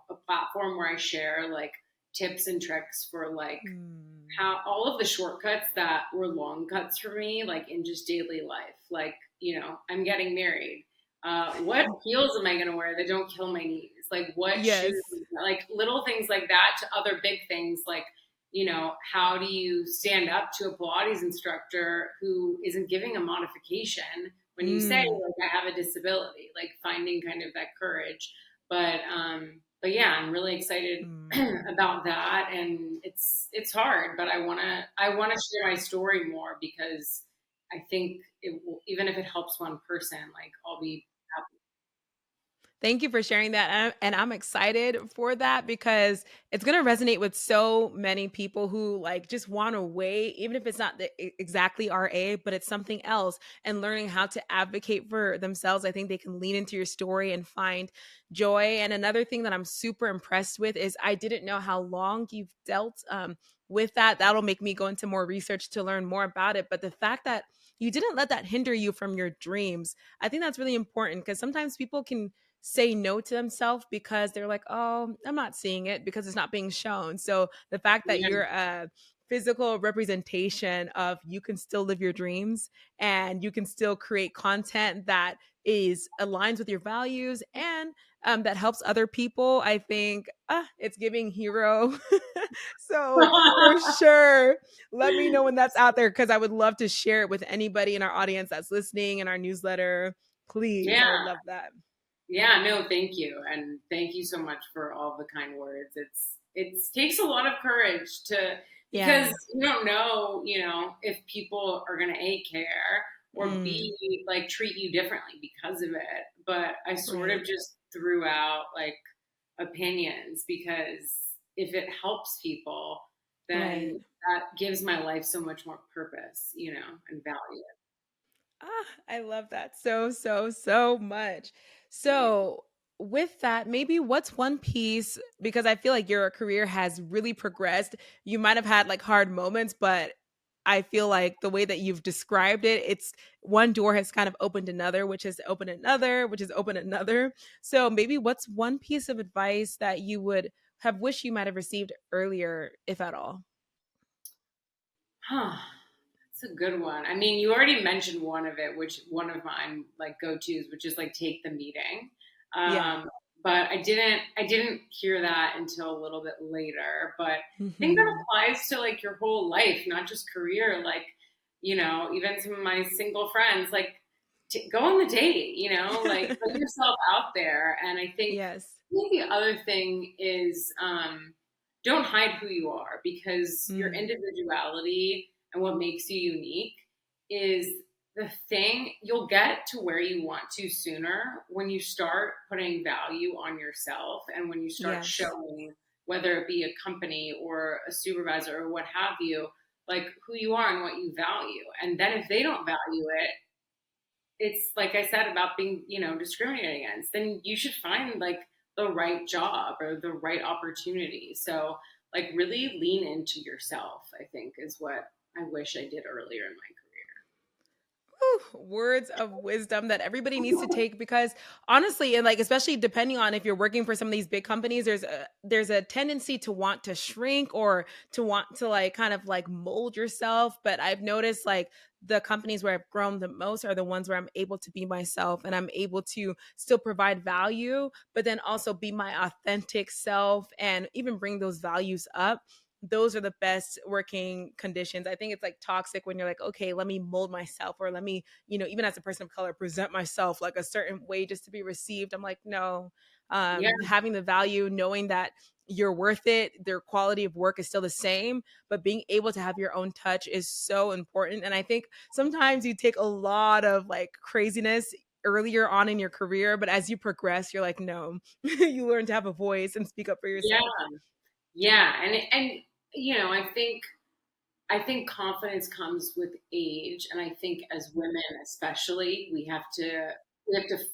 a platform where I share like tips and tricks for like Mm. how all of the shortcuts that were long cuts for me, like in just daily life. Like, I'm getting married. What heels am I going to wear that don't kill my knees? Like, what shoes? Yes. Like, little things like that to other big things like, how do you stand up to a Pilates instructor who isn't giving a modification when you say, Mm. like, I have a disability, like finding kind of that courage. But yeah, I'm really excited Mm. about that, and it's hard, but I wanna share my story more because I think it will, even if it helps one person, like I'll be happy. Thank you for sharing that. And I'm excited for that because it's going to resonate with so many people who like just want to weigh, even if it's not exactly RA, but it's something else. And learning how to advocate for themselves, I think they can lean into your story and find joy. And another thing that I'm super impressed with is I didn't know how long you've dealt with that. That'll make me go into more research to learn more about it. But the fact that you didn't let that hinder you from your dreams, I think that's really important because sometimes people can say no to themselves because they're like, oh, I'm not seeing it because it's not being shown. So the fact that Yeah. you're a physical representation of you can still live your dreams and you can still create content that is aligns with your values and that helps other people, I think it's giving hero. So for sure, let me know when that's out there because I would love to share it with anybody in our audience that's listening in our newsletter. Please, I would Yeah. love that. Yeah, no, thank you. And thank you so much for all the kind words. It takes a lot of courage to, Yeah. because you don't know, if people are gonna A, care, or Mm, B, like treat you differently because of it. But I sort right. of just threw out like opinions because if it helps people, Right. then that gives my life so much more purpose, and value. I love that so, so, so much. So, with that, maybe what's one piece, because I feel like your career has really progressed. You might have had like hard moments, but I feel like the way that you've described it, it's one door has kind of opened another, which has opened another, which has opened another. So, maybe what's one piece of advice that you would have wished you might have received earlier, if at all? Huh. That's a good one. I mean, you already mentioned one of it, which one of mine like go tos, which is like take the meeting. Yeah. But I didn't hear that until a little bit later. But I think that Hmm. applies to like your whole life, not just career. Like, even some of my single friends, like go on the date. Like put yourself out there. And Yes. I think the other thing is don't hide who you are because your Mm, individuality and what makes you unique is the thing you'll get to where you want to sooner when you start putting value on yourself and when you start yes. showing, whether it be a company or a supervisor or what have you, like who you are and what you value. And then if they don't value it, it's like I said about being, discriminated against, then you should find like the right job or the right opportunity. So like really lean into yourself, I think is what I wish I did earlier in my Whew, words of wisdom that everybody needs to take because honestly, and like especially depending on if you're working for some of these big companies, there's a tendency to want to shrink or to want to like kind of like mold yourself. But I've noticed like the companies where I've grown the most are the ones where I'm able to be myself and I'm able to still provide value, but then also be my authentic self and even bring those values up. Those are the best working conditions. I think it's like toxic when you're like, okay, let me mold myself or let me, even as a person of color, present myself like a certain way just to be received. I'm like, no. career. Having the value, knowing that you're worth it, their quality of work is still the same, but being able to have your own touch is so important. And I think sometimes you take a lot of like craziness earlier on in your career, but as you progress, you're like, no, you learn to have a voice and speak up for Yeah. yourself. Yeah. And I think I think confidence comes with age, and I think as women, especially, we have to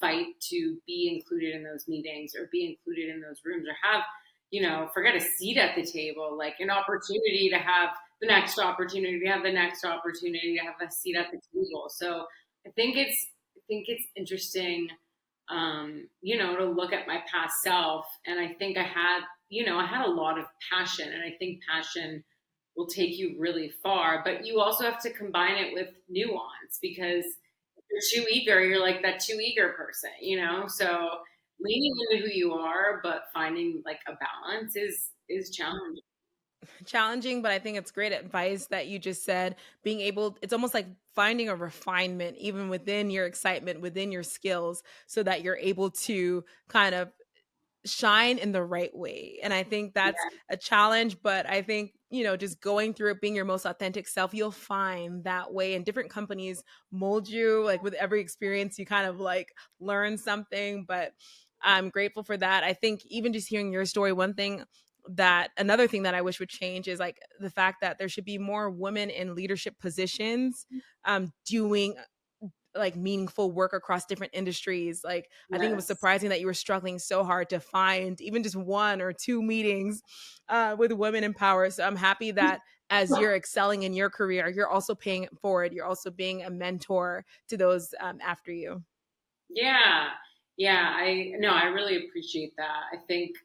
fight to be included in those meetings or be included in those rooms or have, forget a seat at the table, like an opportunity to have the next opportunity to have the next opportunity to have a seat at the table. So I think it's interesting, to look at my past self, and I think I had a lot of passion, and I think passion will take you really far, but you also have to combine it with nuance, because if you're too eager, you're like that too eager person. So leaning into who you are, but finding like a balance is challenging. Challenging, but I think it's great advice that you just said. Being able, it's almost like finding a refinement even within your excitement, within your skills, so that you're able to kind of shine in the right way. And I think that's Yeah. a challenge, but I think, just going through it, being your most authentic self, you'll find that way. And different companies mold you. Like with every experience, you kind of like learn something, but I'm grateful for that. I think even just hearing your story, another thing that I wish would change is like the fact that there should be more women in leadership positions, doing like meaningful work across different industries. Like I think it was Yes. surprising that you were struggling so hard to find even just one or two meetings with women in power. So I'm happy that as you're excelling in your career, you're also paying it forward. You're also being a mentor to those after you. Yeah. Yeah. I really appreciate that. I think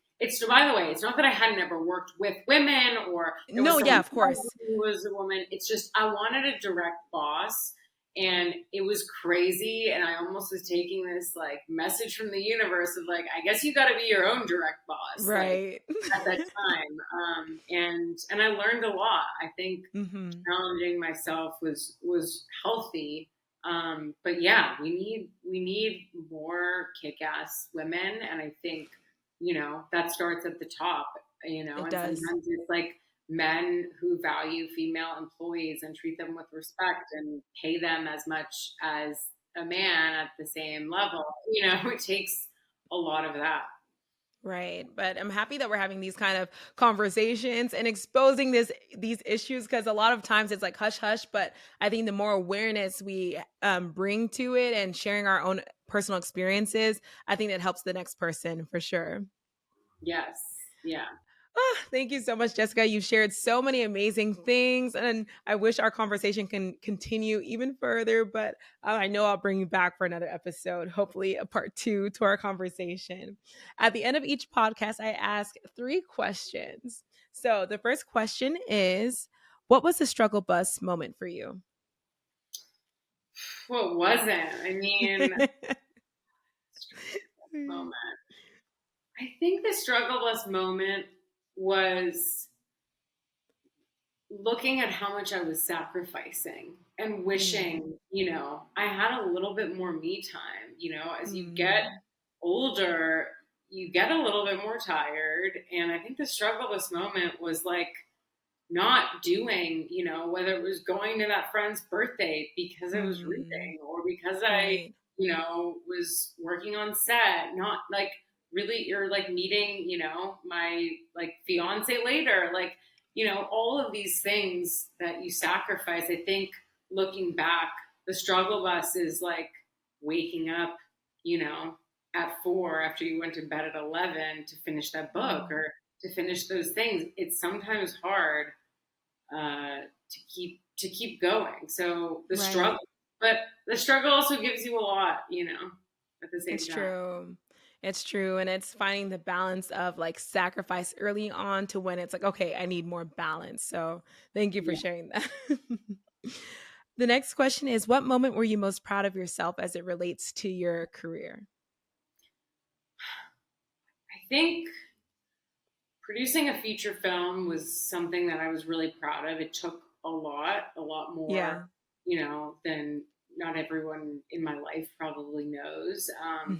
by the way, it's not that I hadn't ever worked with women or there was No, yeah, someone of course. who was a woman. It's just, I wanted a direct boss, and it was crazy. And I almost was taking this like message from the universe of like, I guess you got to be your own direct boss. Like Right. at that time. And I learned a lot. I think Hmm. challenging myself was healthy. But yeah, we need more kick-ass women, and I think that starts at the top. It And does. sometimes it's like men who value female employees and treat them with respect and pay them as much as a man at the same level. It takes a lot of that. Right. But I'm happy that we're having these kind of conversations and exposing these issues, because a lot of times it's like hush hush, but I think the more awareness we bring to it and sharing our own personal experiences, I think that helps the next person for sure. Yes. Yeah. Thank you so much, Jessica. You've shared so many amazing things, and I wish our conversation can continue even further. But I know I'll bring you back for another episode, hopefully a part two to our conversation. At the end of each podcast, I ask three questions. So the first question is, what was the struggle bus moment for you? What wasn't? I mean, moment. I think the struggle bus moment was looking at how much I was sacrificing and Mm, wishing, I had a little bit more me time. As you get mm, older, you get a little bit more tired. And I think the struggle bus moment was like not doing, whether it was going to that friend's birthday because I was mm. reading or because I, Right. was working on set, not like really, you're like meeting, my like fiance later, like, all of these things that you sacrifice. I think looking back, the struggle bus is like waking up, you know, at 4 after you went to bed at 11 to finish that book Mm, or to finish those things. It's sometimes hard to keep going. So the struggle, right. but the struggle also gives you a lot, at the same It's time. true. It's true. And it's finding the balance of like sacrifice early on to when it's like, okay, I need more balance. So thank you for Yeah. sharing that. The next question is, what moment were you most proud of yourself as it relates to your career? I think producing a feature film was something that I was really proud of. It took a lot more, Yeah. than not everyone in my life probably knows.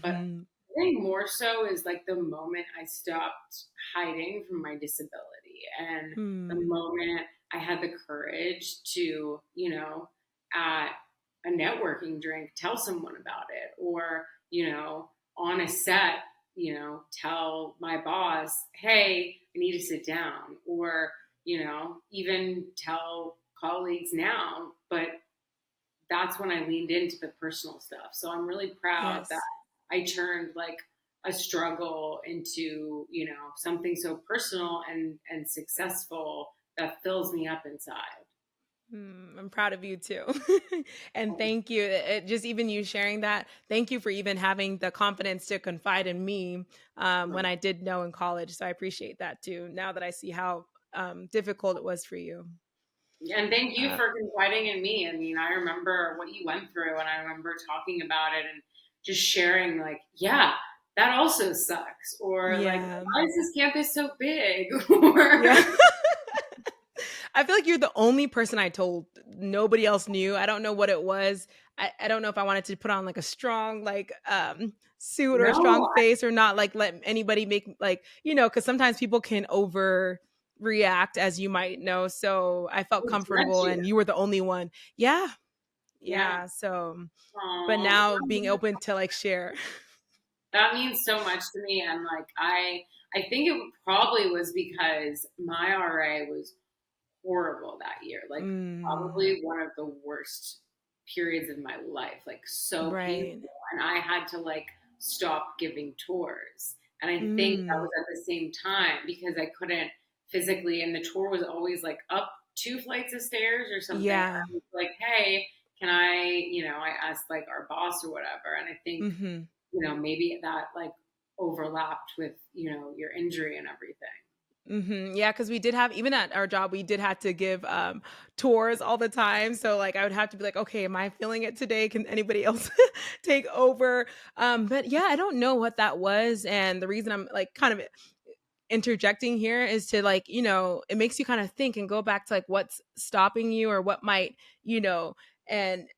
But Hmm. I think more so is like the moment I stopped hiding from my disability, and the Hmm. moment I had the courage to, at a networking drink, tell someone about it, or, on a set, tell my boss, hey, I need to sit down, or, even tell colleagues now, but that's when I leaned into the personal stuff. So I'm really proud that Yes. I turned like a struggle into, something so personal and successful that fills me up inside. I'm proud of you too. And thank you. Just even you sharing that. Thank you for even having the confidence to confide in me when I did know in college. So I appreciate that too. Now that I see how difficult it was for you. And thank you Uh, for confiding in me. I mean, I remember what you went through, and I remember talking about it and just sharing, like, yeah, that also sucks. Or, like, yeah. why is this campus so big? Or, Yeah. I feel like you're the only person I told. Nobody else knew. I don't know what it was. I don't know if I wanted to put on like a strong like suit or a strong no, face or not like let anybody make like, because sometimes people can overreact as you might know. So I I felt would judge comfortable you. and you were the only one. Yeah. Yeah. Yeah. So but Aw. now being open to like share. That means so much to me. And, like, I think it probably was because my RA was horrible that year. Like, Mm, probably one of the worst periods of my life, like so right. painful. And I had to like stop giving tours. And I think that Mm, was at the same time because I couldn't physically, and the tour was always like up 2 flights of stairs or something. And yeah. I was like, hey, can I asked like our boss or whatever. And I think, Mhm. maybe that like overlapped with, your injury and everything. Yeah, because we did have even at our job, we did have to give tours all the time. So like I would have to be like, okay, am I feeling it today? Can anybody else take over? But yeah, I don't know what that was. And the reason I'm like kind of interjecting here is to like, it makes you kind of think and go back to like what's stopping you or what might, and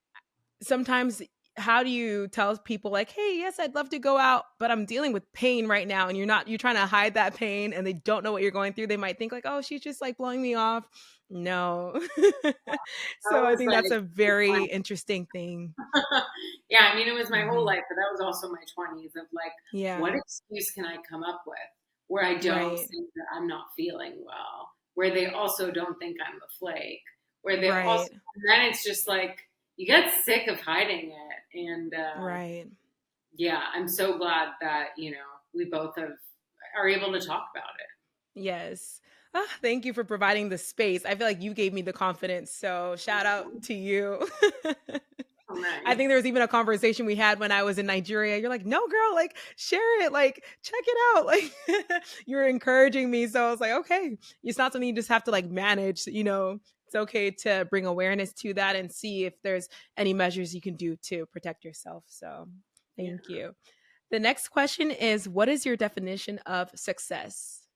sometimes how do you tell people like, hey, yes, I'd love to go out, but I'm dealing with pain right now, and you're trying to hide that pain and they don't know what you're going through. They might think like, oh, she's just like blowing me off. No. That So I was think like that's a my very 20s. interesting thing. Yeah, I mean, it was my whole Hmm. life, but that was also my 20s of like, what Yeah. excuse can I come up with where I don't Right. think that I'm not feeling well, where they also don't think I'm a flake, where they also, Right. and then it's just like, you get sick of hiding it. And Right. yeah, I'm so glad that, we both are able to talk about it. Yes. Thank you for providing the space. I feel like you gave me the confidence. So shout out to you. Oh, I think nice. there was even a conversation we had when I was in Nigeria. You're like, no, girl, like, share it, like, check it out. Like, you're encouraging me. So I was like, okay, it's not something you just have to like manage, It's okay to bring awareness to that and see if there's any measures you can do to protect yourself. So Yeah, thank you. The next question is, what is your definition of success?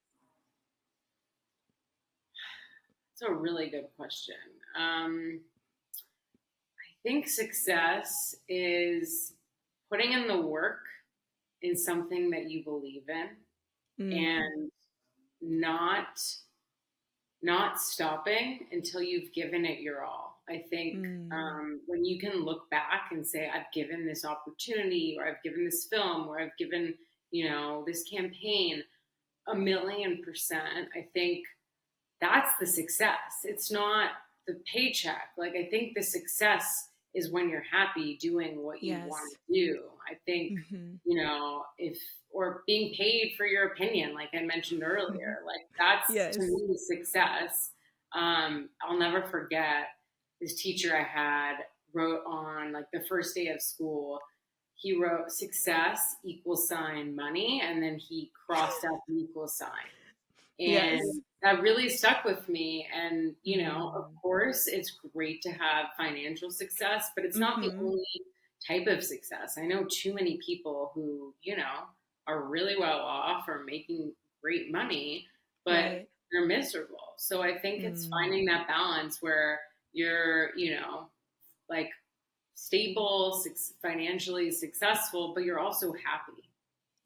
it's a really good question. I think success is putting in the work in something that you believe in Mm, and not not stopping until you've given it your all. I think mm, when you can look back and say, I've given this opportunity, or I've given this film, or I've given, this campaign 1,000,000%, I think that's the success. It's not the paycheck. Like, I think the success is when you're happy doing what you want yes. to do. I think, Hmm. if, or being paid for your opinion, like I mentioned earlier, like that's to Yes. me success. I'll never forget this teacher I had wrote on like the first day of school. He wrote success equals sign money, and then he crossed out the equal sign. Yes. And that really stuck with me. And, of Mm. course, it's great to have financial success, but it's not the Mhm. only type of success. I know too many people who, are really well off or making great money, but Right. they're miserable. So I think it's Mm. finding that balance where you're, like stable, financially successful, but you're also happy.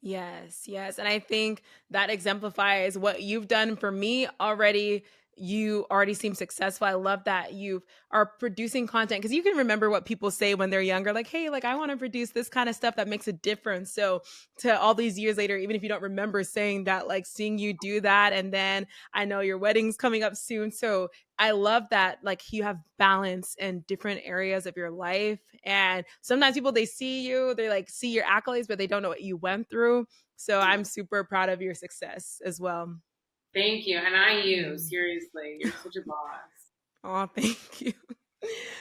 Yes, yes, and I think that exemplifies what you've done for me already. you already seem successful. I love that you are producing content because you can remember what people say when they're younger, like, hey, like I want to produce this kind of stuff that makes a difference. So to all these years later, even if you don't remember saying that, like seeing you do that, and then I know your wedding's coming up soon. So I love that like you have balance in different areas of your life. And sometimes people they see you, they like see your accolades, but they don't know what you went through. So I'm super proud of your success as well. Thank you. And you, seriously, you're such a boss. Oh, thank you.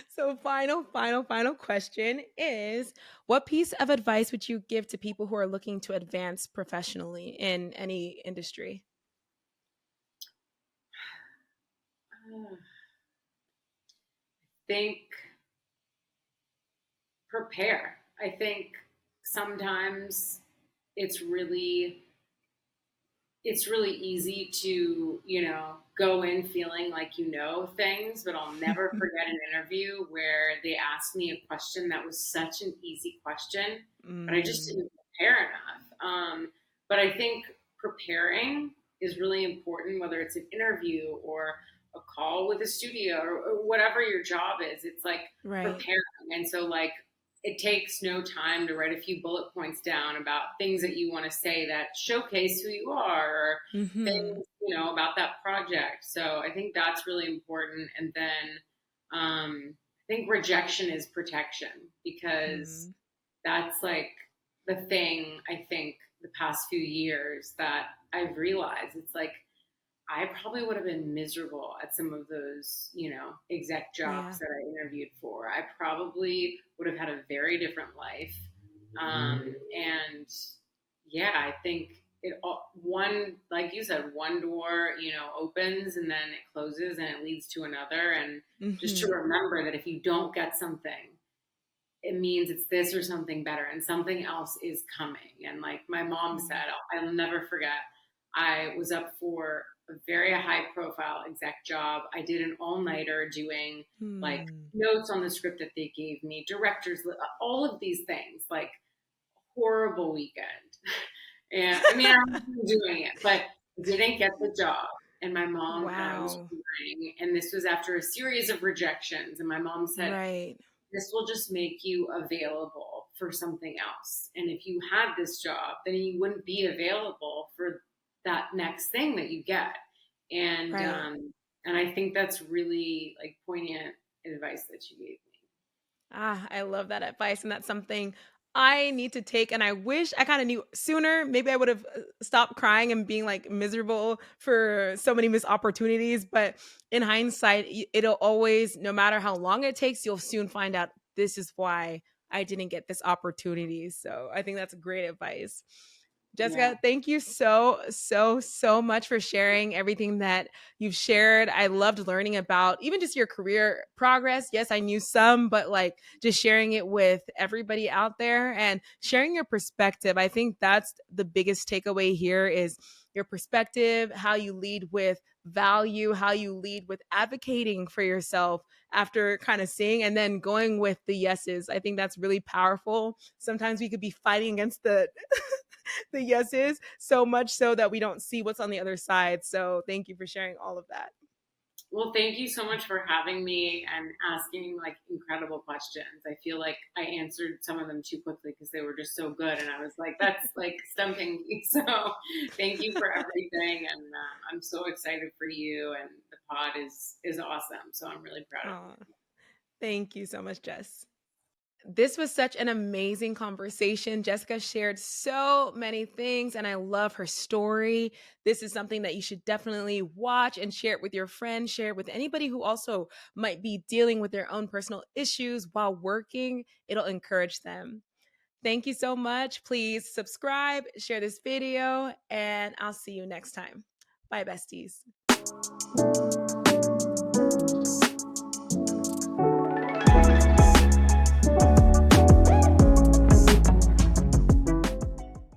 So, final question is, what piece of advice would you give to people who are looking to advance professionally in any industry? Think prepare. I think sometimes it's really it's really easy to, go in feeling like you know things, but I'll never forget an interview where they asked me a question that was such an easy question, but I just Mm, didn't prepare enough. But I think preparing is really important, whether it's an interview or a call with a studio or whatever your job is. It's like right. preparing. And so, like, it takes no time to write a few bullet points down about things that you want to say that showcase who you are, or Hmm. things, about that project. So I think that's really important. And then I think rejection is protection, because Mm, that's like the thing I think the past few years that I've realized. It's like I probably would have been miserable at some of those, exec jobs yeah. that I interviewed for. I probably would have had a very different life. And yeah, I think one, like you said, one door, opens and then it closes and it leads to another. And just to Hmm. remember that if you don't get something, it means it's this or something better, and something else is coming. And like my mom said, I'll never forget, I was up for a very high profile exec job. I did an all nighter doing like Hmm. notes on the script that they gave me, all of these things, like horrible weekend. And I mean, I was doing it, but didn't get the job. And my mom, and I was Wow. crying. And this was after a series of rejections. And my mom said, Right. this will just make you available for something else. And if you had this job, then you wouldn't be available for that next thing that you get. And Right. and I think that's really like poignant advice that you gave me. Ah, I love that advice. And that's something I need to take. And I wish I kind of knew sooner. Maybe I would have stopped crying and being like miserable for so many missed opportunities. But in hindsight, it'll always, no matter how long it takes, you'll soon find out this is why I didn't get this opportunity. So I think that's great advice. Yeah. Jessica, thank you so much for sharing everything that you've shared. I loved learning about even just your career progress. Yes, I knew some, but like just sharing it with everybody out there and sharing your perspective. I think that's the biggest takeaway here is your perspective, how you lead with value, how you lead with advocating for yourself after kind of seeing and then going with the yeses. I think that's really powerful. Sometimes we could be fighting against the yeses so much so that we don't see what's on the other side. So thank you for sharing all of that. Well, thank you so much for having me and asking like incredible questions. I feel like I answered some of them too quickly because they were just so good, and I was like, "That's like stumping me." So, thank you for everything, and I'm so excited for you. And the pod is awesome. So I'm really proud of Oh, you. thank you so much, Jess. This was such an amazing conversation. Jessica shared so many things, and I love her story. This is something that you should definitely watch and share it with your friends, share it with anybody who also might be dealing with their own personal issues while working. It'll encourage them. Thank you so much. Please subscribe, share this video, and I'll see you next time. Bye, besties.